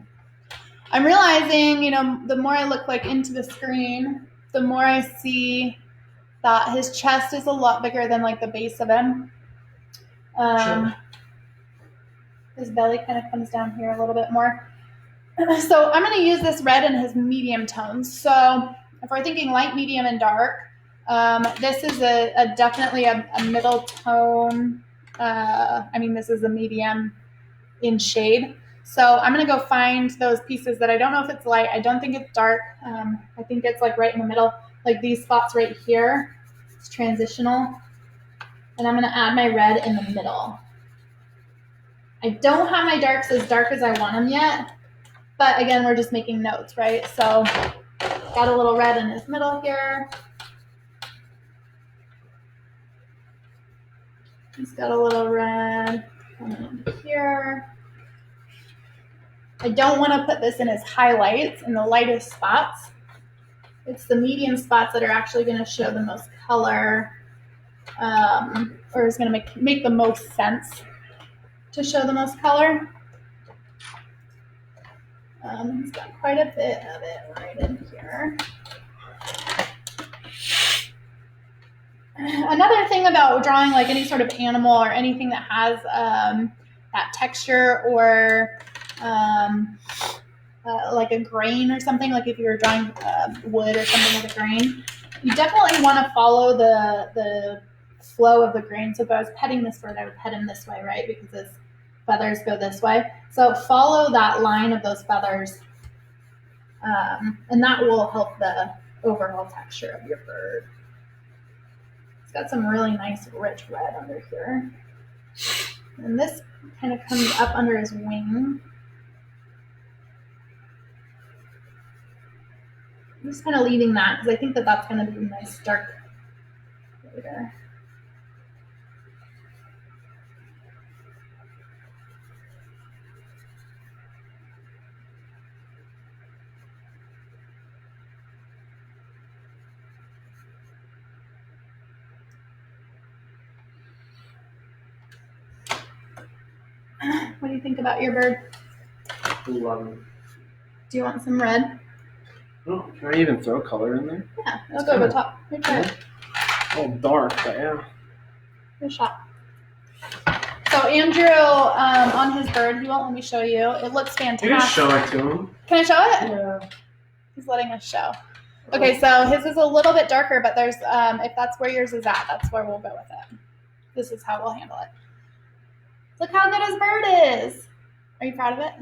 I'm realizing, you know, the more I look like into the screen, the more I see that his chest is a lot bigger than like the base of him. Sure. His belly kind of comes down here a little bit more. So I'm going to use this red in his medium tones. So if we're thinking light, medium, and dark, this is definitely a middle tone. This is a medium in shade. So I'm going to go find those pieces that I don't know if it's light. I don't think it's dark. I think it's like right in the middle, like these spots right here. It's transitional. And I'm going to add my red in the middle. I don't have my darks as dark as I want them yet. But again, we're just making notes, right? So got a little red in his middle here. He's got a little red coming in here. I don't want to put this in his highlights in the lightest spots. It's the medium spots that are actually going to show the most color, or is going to make the most sense to show the most color. He's got quite a bit of it right in here. Another thing about drawing like any sort of animal or anything that has that texture or like a grain or something, like if you were drawing wood or something with a grain, you definitely want to follow the flow of the grain. So if I was petting this bird, I would pet him this way, right? Because his feathers go this way. So follow that line of those feathers, and that will help the overall texture of your bird. It's got some really nice rich red under here. And this kind of comes up under his wing. I'm just kind of leaving that because I think that that's going to be nice dark later. What do you think about your bird? Love him. Do you want some red? Oh, can I even throw color in there? Yeah, let's go to the top. Good try. Oh, dark, but yeah. Good shot. So Andrew, on his bird, he won't let me show you. It looks fantastic. You can show it to him. Can I show it? Yeah. He's letting us show. Okay, so his is a little bit darker, but there's if that's where yours is at, that's where we'll go with it. This is how we'll handle it. Look how good his bird is. Are you proud of it?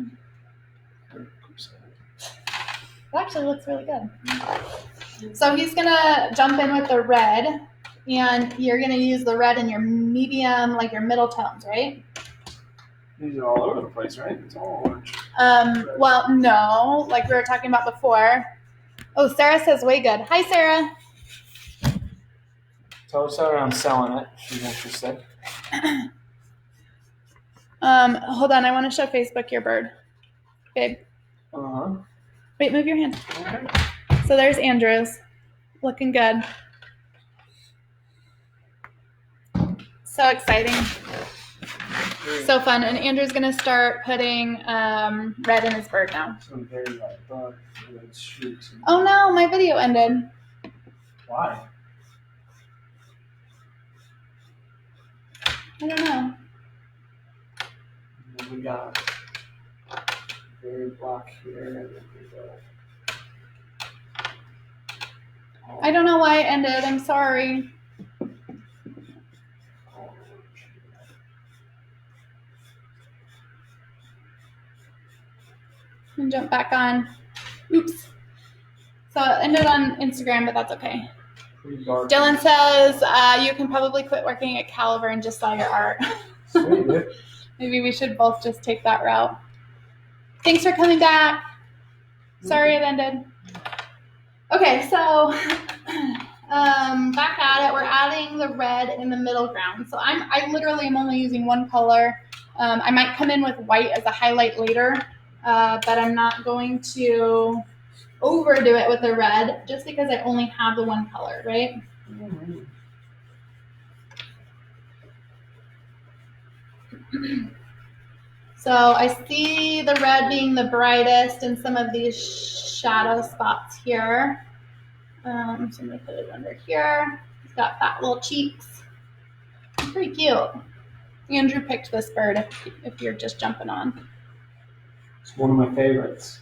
It actually looks really good. So he's gonna jump in with the red, and you're gonna use the red in your medium, like your middle tones, right? These are all over the place, right? It's all orange. Well, no, like we were talking about before. Oh, Sarah says way good. Hi, Sarah. Tell Sarah I'm selling it. She's interested. Hold on, I want to show Facebook your bird. Babe. Uh-huh. Wait, move your hand. Okay. So there's Andrew's. Looking good. So exciting. So fun. And Andrew's going to start putting red in his bird now. Some very light dark red streaks. Oh no, my video ended. Why? I don't know. And then we got very black here. And then we go. I don't know why it ended. I'm sorry. and jump back on. Oops. So it ended on Instagram, but that's okay. Pretty dark. Dylan says you can probably quit working at Caliber and just sell your art. Sweet, dude. Maybe we should both just take that route. Thanks for coming back. Sorry it ended. Okay, so back at it. We're adding the red in the middle ground. So I literally am only using one color. I might come in with white as a highlight later, but I'm not going to overdo it with the red just because I only have the one color, right? Mm-hmm. So I see the red being the brightest in some of these shadow spots here. So I'm going to put it under here. He's got fat little cheeks. Pretty cute. Andrew picked this bird if you're just jumping on. It's one of my favorites.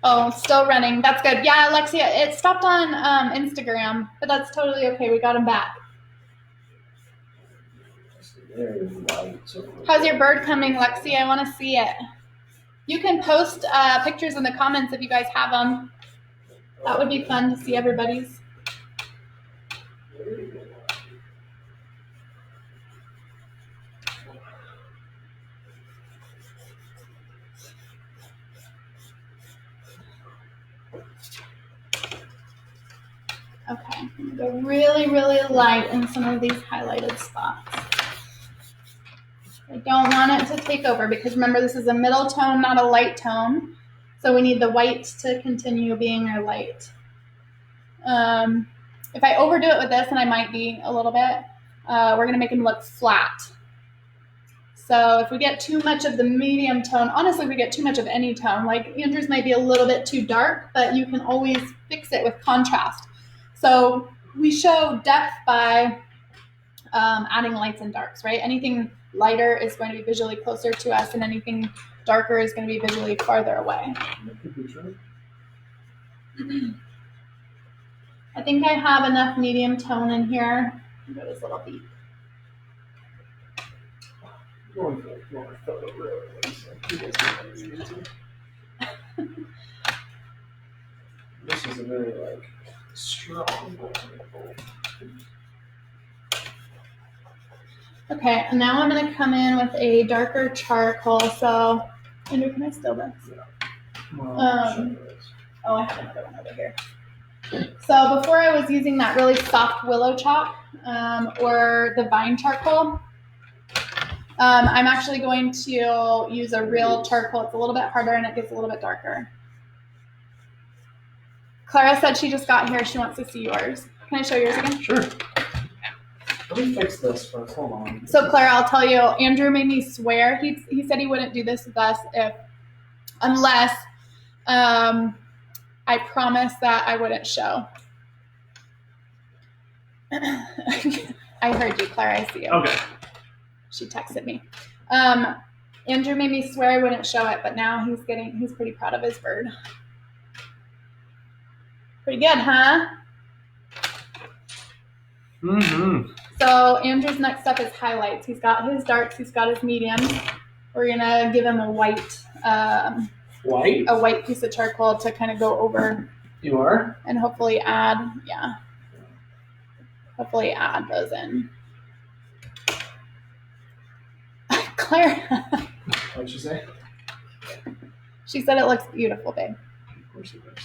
Oh, still running. That's good. Yeah, Alexia, it stopped on Instagram, but that's totally okay. We got him back. How's your bird coming, Lexi? I want to see it. You can post pictures in the comments if you guys have them. That would be fun to see everybody's. Okay, I'm going to go really, really light in some of these highlighted spots. I don't want it to take over because remember this is a middle tone, not a light tone. So we need the white to continue being our light. If I overdo it with this, and I might be a little bit, we're going to make him look flat. So if we get too much of the medium tone, honestly, if we get too much of any tone, like Andrew's might be a little bit too dark, but you can always fix it with contrast. So we show depth by adding lights and darks, right? Anything lighter is going to be visually closer to us, and anything darker is going to be visually farther away. That could be true. I think I have enough medium tone in here. Go this little beat. Going for more photo realism. This is a very strong one. Okay, and now I'm going to come in with a darker charcoal. So, Andrew, can I steal this? Yeah. Oh, I have another one over here. So before I was using that really soft willow chalk or the vine charcoal, I'm actually going to use a real charcoal. It's a little bit harder and it gets a little bit darker. Clara said she just got here. She wants to see yours. Can I show yours again? Sure. Let me fix this first. Hold on. So Clara, I'll tell you, Andrew made me swear. He said he wouldn't do this with us unless I promised that I wouldn't show. I heard you, Clara. I see you. Okay. She texted me. Andrew made me swear I wouldn't show it, but now he's pretty proud of his bird. Pretty good, huh? Mm-hmm. So Andrew's next up is highlights. He's got his darks, he's got his mediums. We're gonna give him a white piece of charcoal to kind of go over. You are? And hopefully add those in. Claire. What'd you say? She said it looks beautiful, babe. Of course it does.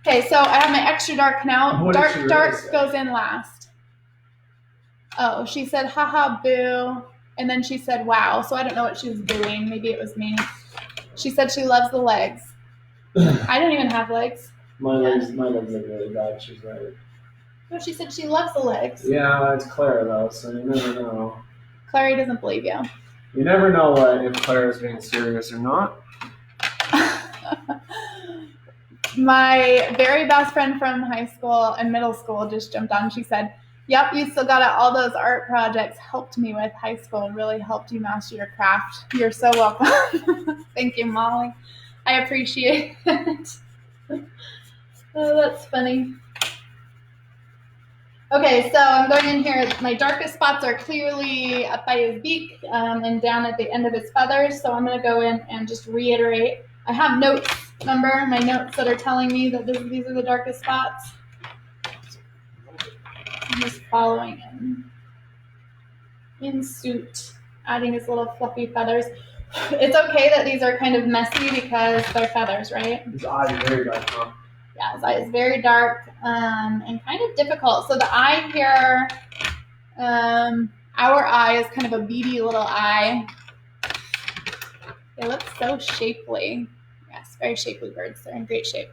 Okay, so I have my extra dark now. What did she really Dark say? goes in last. Oh, she said, haha, boo. And then she said, wow. So I don't know what she was doing. Maybe it was me. She said she loves the legs. I don't even have legs. My legs are really bad. She's right. No, she said she loves the legs. Yeah, it's Claire though, so you never know. Clary doesn't believe you. You never know if Claire is being serious or not. My very best friend from high school and middle school just jumped on. She said, yep, you still got it. All those art projects helped me with high school and really helped you master your craft. You're so welcome. Thank you, Molly. I appreciate it. Oh, that's funny. Okay, so I'm going in here. My darkest spots are clearly up by his beak and down at the end of his feathers. So I'm going to go in and just reiterate. I have notes, remember? My notes that are telling me that these are the darkest spots. I'm just following in suit, adding his little fluffy feathers. It's okay that these are kind of messy because they're feathers, right? His eye is very dark, huh? Yeah, his eye is very dark and kind of difficult. So the eye here, our eye is kind of a beady little eye. They look so shapely. Yes, very shapely birds. They're in great shape.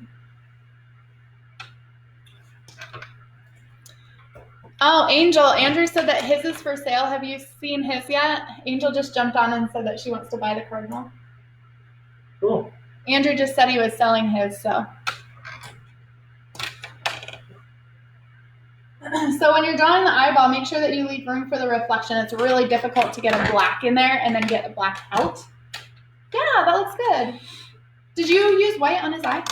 Oh, Angel. Andrew said that his is for sale. Have you seen his yet? Angel just jumped on and said that she wants to buy the cardinal. Cool. Andrew just said he was selling his, so. So when you're drawing the eyeball, make sure that you leave room for the reflection. It's really difficult to get a black in there and then get a black out. Yeah, that looks good. Did you use white on his eye?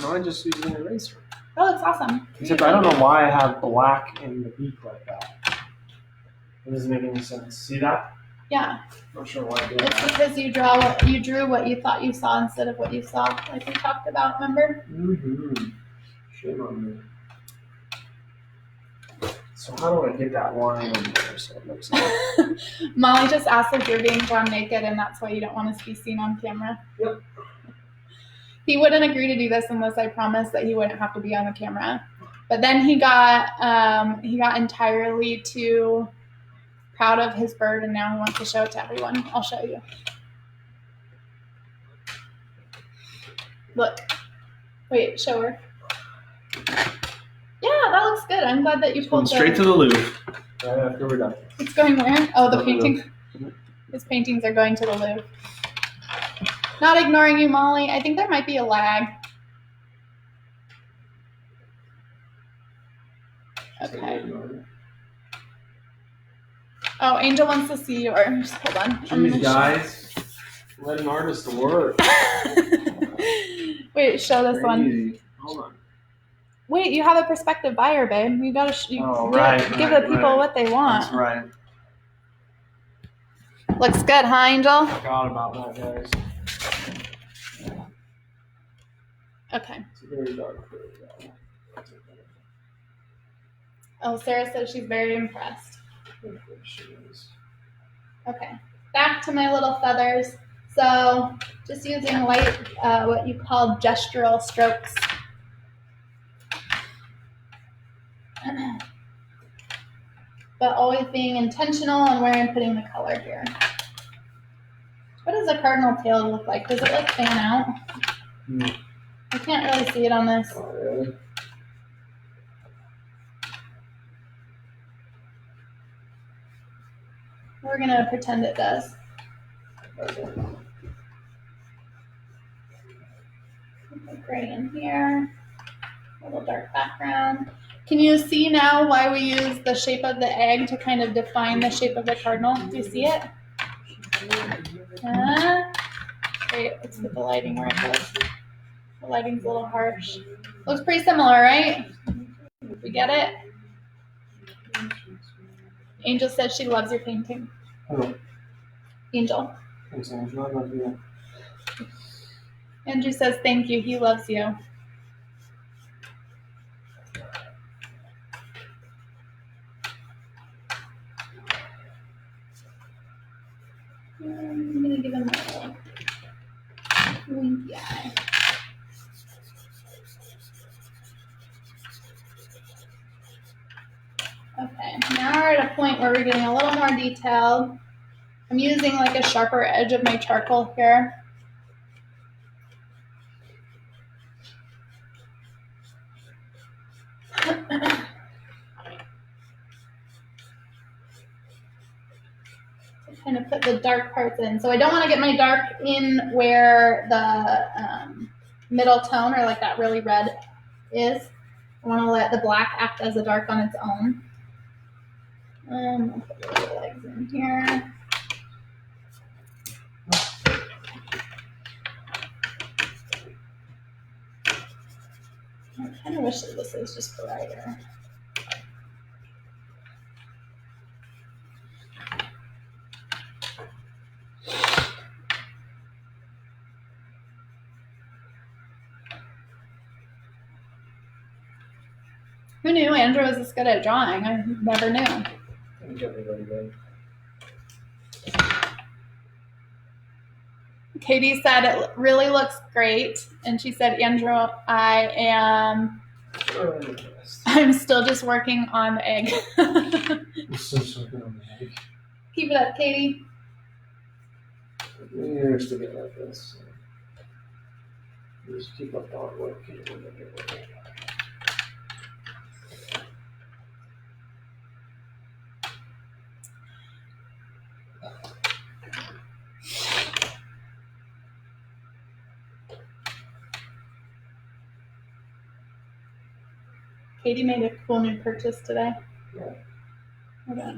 No, I just used an eraser. That looks awesome. Except I don't know why I have black in the beak like that. It doesn't make any sense. See that? Yeah. Not sure why I did It's that. because you drew what you thought you saw instead of what you saw, like we talked about, remember? Mm-hmm. Shame on me. So how do I get that line in there so it looks like... Molly just asked if you're being drawn naked and that's why you don't want us to be seen on camera. Yep. He wouldn't agree to do this unless I promised that he wouldn't have to be on the camera. But then he got entirely too proud of his bird and now he wants to show it to everyone. I'll show you. Look. Wait, show her. Yeah, that looks good. I'm glad that you pulled Straight to the Louvre. Right after we're done. It's going where? Oh, the The painting. His paintings are going to the Louvre. Not ignoring you, Molly. I think there might be a lag. Okay. Oh, Angel wants to see yours. Hold on. Jeez, guys. Let an artist work. Wait, show this one. Crazy. Hold on. Wait, you have a prospective buyer, babe. You gotta give the people what they want. That's right. Looks good, huh, Angel? Forgot about that, guys. Okay. It's very dark. Oh, Sarah says she's very impressed. She is. Okay. Back to my little feathers. So, just using light, what you call gestural strokes. But always being intentional on where I'm putting the color here. What does a cardinal tail look like? Does it like fan out? No. I can't really see it on this. Oh, really? We're gonna pretend it does. Okay. Put gray in here. A little dark background. Can you see now why we use the shape of the egg to kind of define the shape of the cardinal? Do you see it? Wait, let's put the lighting where it goes. The lighting's a little harsh. Looks pretty similar, right? We get it? Angel says she loves your painting. Hello. Angel. Thanks, Angela. I love you. Andrew says thank you. He loves you. I'm going to give him a little winky eye. Okay, now we're at a point where we're getting a little more detailed. I'm using like a sharper edge of my charcoal here. Kind of put the dark parts in. So I don't want to get my dark in where the middle tone or like that really red is. I want to let the black act as a dark on its own. I'll put the little legs in here. I kind of wish that this was just brighter. Who knew Andrew was this good at drawing? I never knew. I think everybody did. Katie said it really looks great, and she said, Andrew, I'm still just working on the egg. Keep it up, Katie. Years to get like this. Just keep up hard work. Katie made a cool new purchase today. Yeah. I don't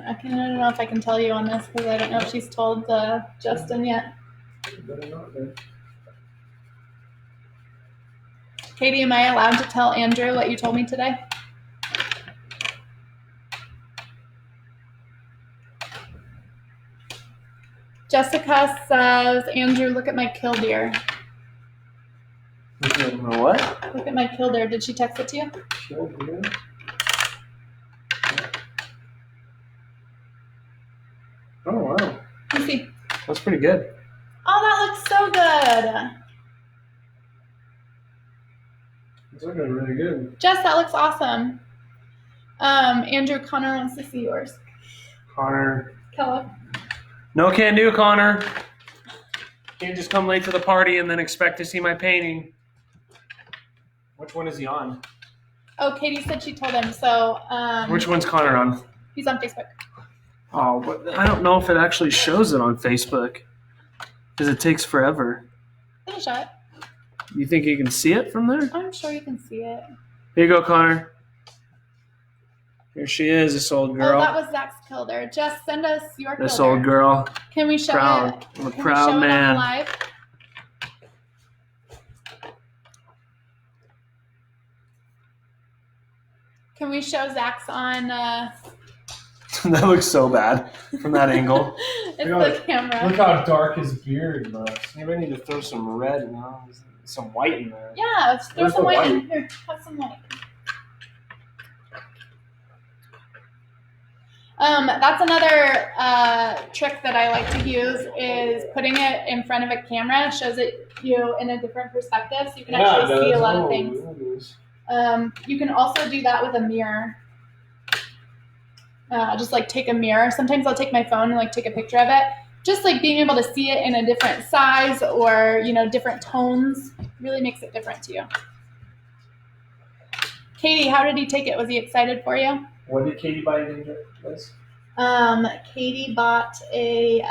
know if I can tell you on this because I don't know if she's told Justin yet. Better not, then. Katie, am I allowed to tell Andrew what you told me today? Jessica says, Andrew, look at my killdeer. What? Look at my killdeer. Did she text it to you? Killdeer? Oh, wow. Let me see. That's pretty good. Oh, that looks so good. It's looking really good. Jess, that looks awesome. Andrew, Connor wants to see yours. Connor. Kellogg. No can do, Connor. Can't just come late to the party and then expect to see my painting. Which one is he on? Oh, Katie said she told him. So, Which one's Connor on? he's on Facebook. Oh, but I don't know if it actually shows it on Facebook. Because it takes forever. Give it a shot. You think you can see it from there? I'm sure you can see it. Here you go, Connor. Here she is, this old girl. Oh, that was Zach's killdeer. Just send us your This killdeer. old girl. Can we show Proud. it? I'm a Can proud we show man. It on live? Can we show Zach's on? That looks so bad from that angle. It's Look the camera. Look how dark his beard looks. Maybe I need to throw some red and some white in there. Yeah, let's throw Where's some the white white? in here. Have some white. That's another trick that I like to use is putting it in front of a camera. Shows it you in a different perspective, so you can actually see a lot of things. You can also do that with a mirror. Just like take a mirror. Sometimes I'll take my phone and like take a picture of it. Just like being able to see it in a different size or different tones really makes it different to you. Katie, how did he take it? Was he excited for you? What did Katie buy again, Liz? Katie bought a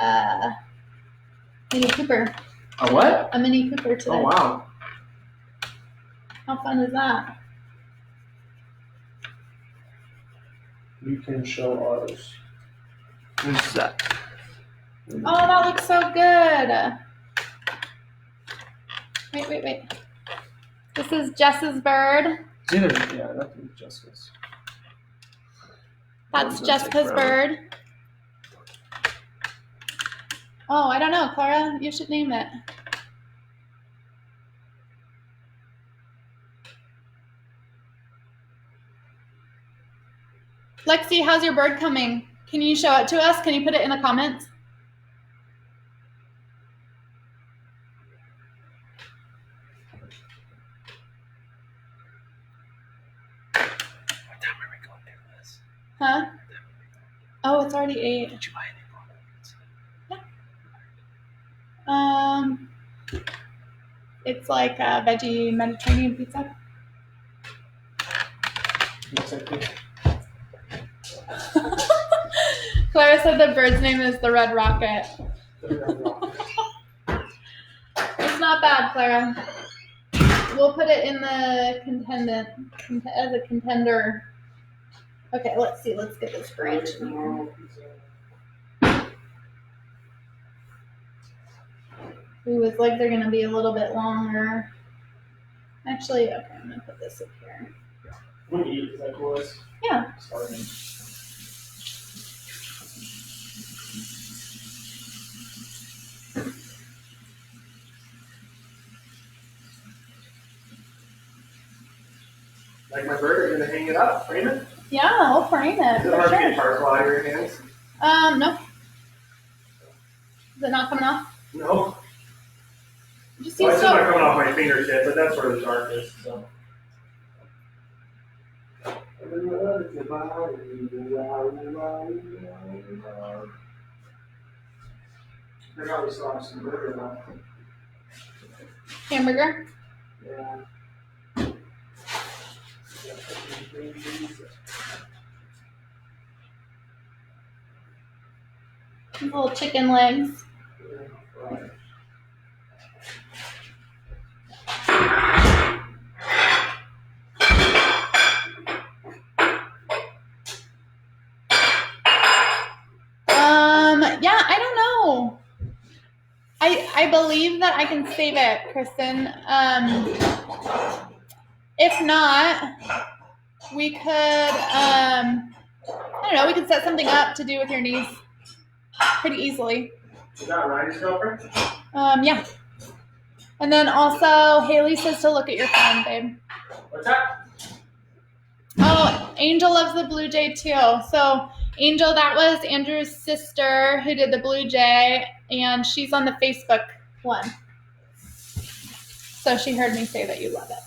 Mini Cooper. A what? A Mini Cooper today. Oh, wow. How fun is that? You can show ours. Who's that? Oh, that looks so good. Wait. This is Jess's bird. It's either, yeah, that's Jessica's. That's Jessica's bird. Oh, I don't know, Clara. You should name it. Lexi, how's your bird coming? Can you show it to us? Can you put it in the comments? What time are we going to this? Huh? Oh, it's already 8. Did you buy anything? It's like a veggie Mediterranean pizza. Looks like this. Clara said the bird's name is the Red Rocket. It's not bad, Clara. We'll put it in the as a contender. Okay, let's see. Let's get this branch in here. Ooh, it's like they're gonna be a little bit longer. Actually, okay, I'm gonna put this up here. What do you eat? Is that cool? Yeah. Starting. Like my bird, are you gonna hang it up, frame it? Yeah, I'll frame it. Is it For hard to sure. get charcoal out of your hands? No. Is it not coming off? No. Just Well, use it's just not soap. coming off my fingertip, but that's where the dark is. So. I probably still have some burger left. Hamburger. Yeah. Little chicken legs. Yeah, I don't know. I believe that I can save it, Kristen. If not, we could, I don't know, we could set something up to do with your niece pretty easily. Is that Ryan's girlfriend? Yeah. And then also, Haley says to look at your phone, babe. What's that? Oh, Angel loves the Blue Jay too. So, Angel, that was Andrew's sister who did the Blue Jay, and she's on the Facebook one. So she heard me say that you love it.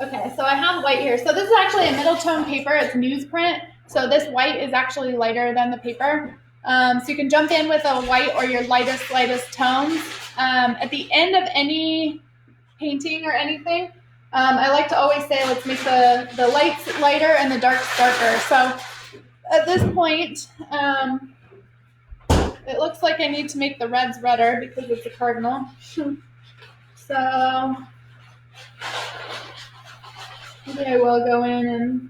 Okay, so I have white here. So this is actually a middle tone paper. It's newsprint. So this white is actually lighter than the paper. So you can jump in with a white or your lightest tones. At the end of any painting or anything, I like to always say, let's make the lights lighter and the darks darker. So at this point, it looks like I need to make the reds redder because it's a cardinal. So maybe I will go in and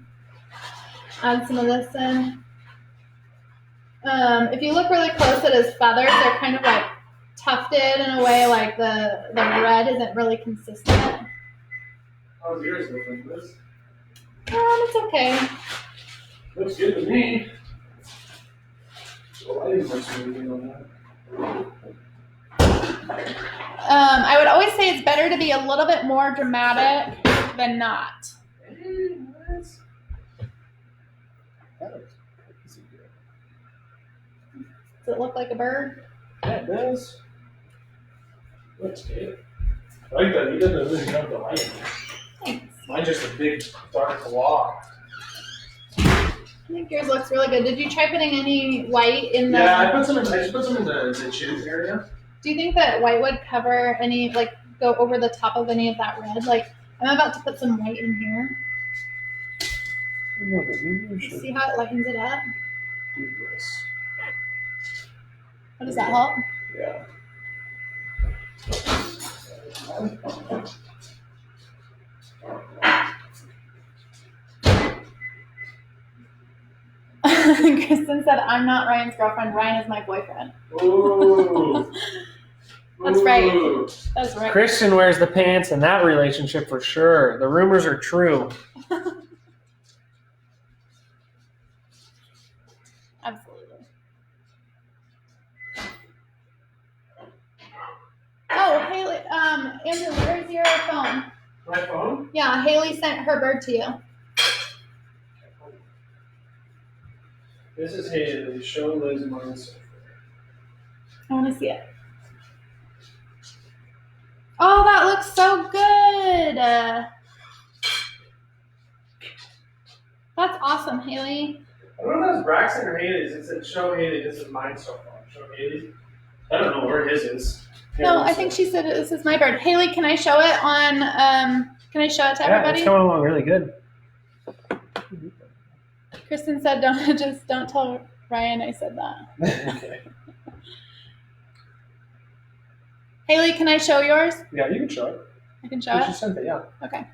add some of this in. If you look really close at his feathers, they're kind of like tufted in a way, like the red isn't really consistent. How's yours looking, Liz? It's okay. Looks good to me. Well, I didn't put anything on that. I would always say it's better to be a little bit more dramatic than not. Does Does it look like a bird? Yeah, it does. Looks good. I like that. He doesn't really have the light. Thanks. Mine's just a big dark block. I think yours looks really good. Did you try putting any white in the... Yeah, I just put some in the chin area. Do you think that white would cover any, like, go over the top of any of that red? Like, I'm about to put some white in here. See how it lightens it up? Do this. How does that help? Yeah. Kristen said, I'm not Ryan's girlfriend. Ryan is my boyfriend. Ooh. That's right. That's right. Kristen wears the pants in that relationship for sure. The rumors are true. Absolutely. Oh, Haley, Andrew, where's your phone? My phone? Yeah, Haley sent her bird to you. This is Haley. Show Liz mine's. I want to see it. Oh, that looks so good. That's awesome, Haley. I don't know if that's Braxton or Haley's. It said show Haley. This is mine so far. Show Haley's. I don't know where his is. No, I think she said this is my bird. Haley, can I show it on? Can I show it to everybody? It's coming along really good. Kristen said, "Don't tell Ryan I said that." Okay. Haley, can I show yours? Yeah, you can show it. I can show it. She sent it. Yeah. Okay.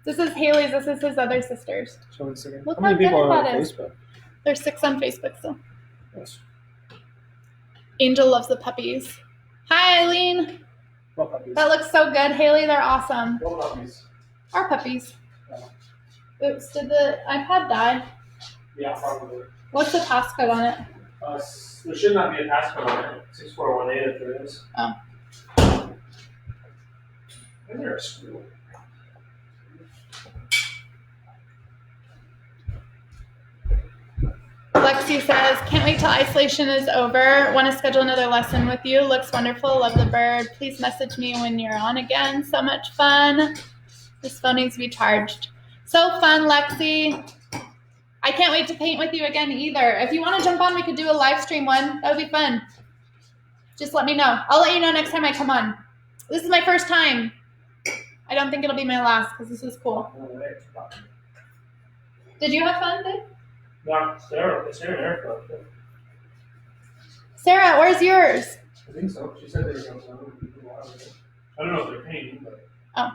This is Haley's. This is his other sister's. Show it again. Look how many how people good are on that is. Facebook? There's 6 on Facebook still. Yes. Angel loves the puppies. Hi, Eileen. What puppies? That looks so good, Haley. They're awesome. What puppies? Our puppies. Yeah. Oops, did the iPad die? Yeah, probably. What's the passcode on it? There should not be a passcode on it. 6418 if there is. Oh. Is there a screw? Lexi says, can't wait till isolation is over. Want to schedule another lesson with you. Looks wonderful. Love the bird. Please message me when you're on again. So much fun. This phone needs to be charged. So fun, Lexi. I can't wait to paint with you again either. If you want to jump on, we could do a live stream one. That would be fun. Just let me know. I'll let you know next time I come on. This is my first time. I don't think it'll be my last because this is cool. Did you have fun, Dave? No, Sarah. Sarah. Sarah, where's yours? I think so. She said they were going to. I don't know if they're painting, but. Oh.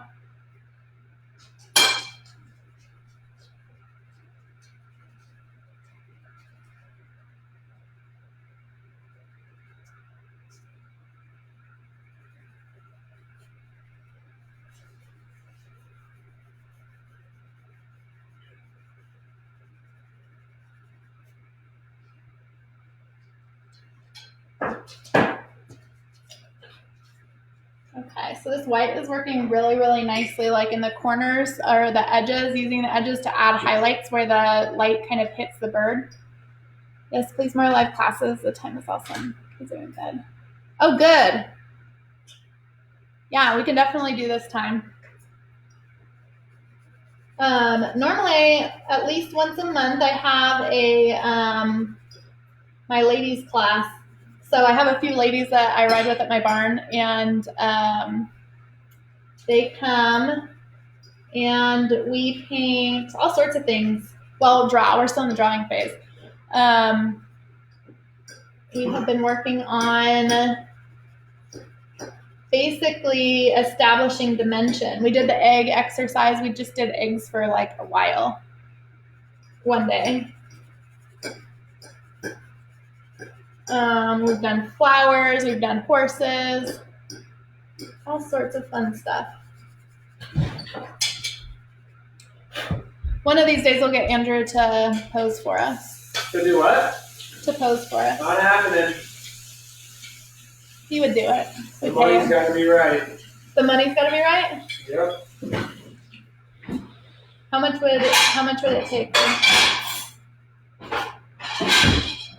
Okay, so this white is working really, really nicely, like in the corners or the edges, using the edges to add highlights where the light kind of hits the bird. Yes, please, more live classes. The time is awesome. Kids are in bed. Oh, good. Yeah, we can definitely do this time. Normally, at least once a month, I have a my ladies class. So I have a few ladies that I ride with at my barn, and they come and we paint all sorts of things. Well, draw. We're still in the drawing phase. We have been working on basically establishing dimension. We did the egg exercise. We just did eggs for like a while. One day. We've done flowers, we've done horses, all sorts of fun stuff. One of these days we'll get Andrew to pose for us. To do what? To pose for us. Not happening. He would do it. The money's got to be right. The money's got to be right? Yep. How much would it take? I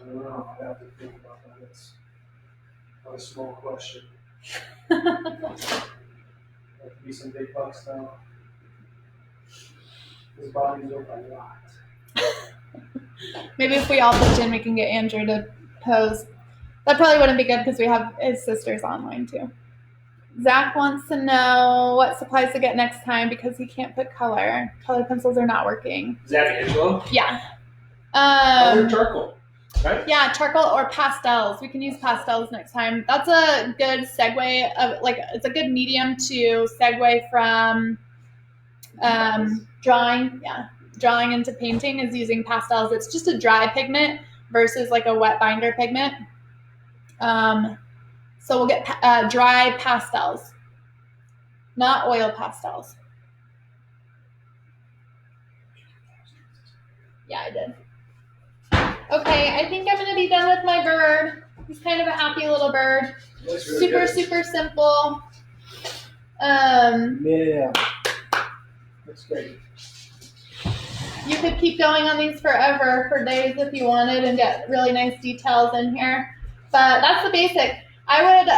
don't know. I have to think about that. It's not a small question. There could be some big bucks now. His body's worth a lot. Maybe if we all pitch in, we can get Andrew to pose. That probably wouldn't be good because we have his sisters online too. Zach wants to know what supplies to get next time because he can't put color. Color pencils are not working. Zach Angelo? Yeah. Color charcoal, right? Yeah, charcoal or pastels. We can use pastels next time. That's a good segue of it's a good medium to segue from drawing. Yeah, drawing into painting is using pastels. It's just a dry pigment versus like a wet binder pigment. So we'll get dry pastels, not oil pastels. Yeah, I did. Okay, I think I'm going to be done with my bird. He's kind of a happy little bird. Really super simple. Yeah. That's great. You could keep going on these forever, for days if you wanted, and get really nice details in here. But that's the basic. I would,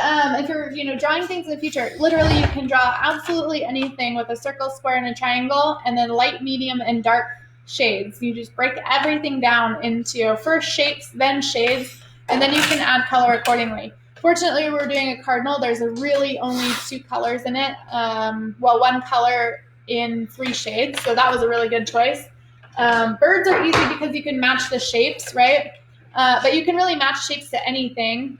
if you're, drawing things in the future, literally you can draw absolutely anything with a circle, square, and a triangle, and then light, medium, and dark shades. You just break everything down into first shapes, then shades, and then you can add color accordingly. Fortunately, we're doing a cardinal. There's really only 2 colors in it. One color in 3 shades, so that was a really good choice. Birds are easy because you can match the shapes, right? But you can really match shapes to anything.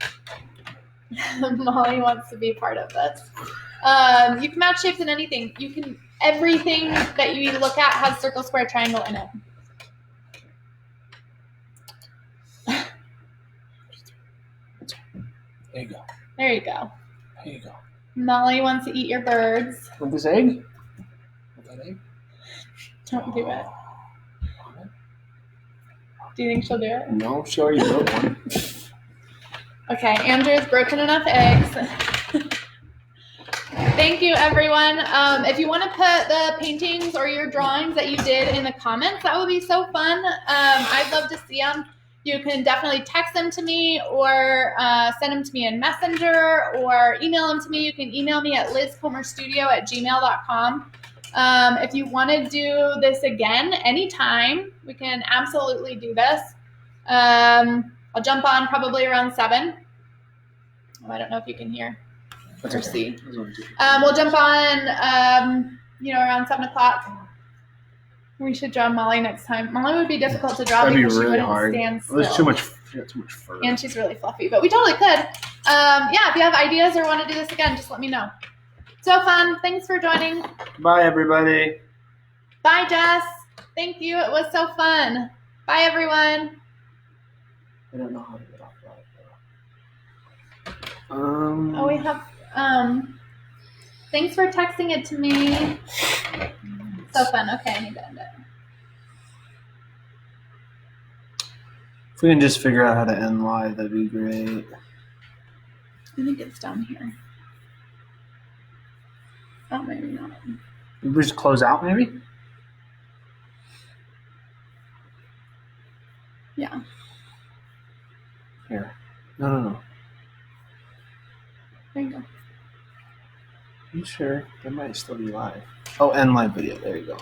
Molly wants to be part of this. You can match shapes in anything. Everything that you look at has circle, square, triangle in it. There you go. There you go. There you go. Molly wants to eat your birds. Want this egg? Want that egg? Don't do it. Do you think she'll do it? No, she already broke one. Okay, Andrew's broken enough eggs. Thank you, everyone. If you want to put the paintings or your drawings that you did in the comments, that would be so fun. I'd love to see them. You can definitely text them to me or send them to me in Messenger or email them to me. You can email me at lizcomerstudio@gmail.com. If you want to do this again anytime, we can absolutely do this. I'll jump on probably around 7. Oh, I don't know if you can hear or see. We'll jump on, around 7 o'clock. We should draw Molly next time. Molly would be difficult to draw because she wouldn't stand still. There's too much fur. And she's really fluffy, but we totally could. If you have ideas or want to do this again, just let me know. So fun. Thanks for joining. Bye, everybody. Bye, Jess. Thank you. It was so fun. Bye, everyone. I don't know how to get off that. We have, thanks for texting it to me. So fun. Okay, I need to end it. If we can just figure out how to end live, that'd be great. I think it's down here. Oh, maybe not. We just close out, maybe? Yeah. Here. No. There you go. You sure? They might still be live. Oh, end live video. There you go.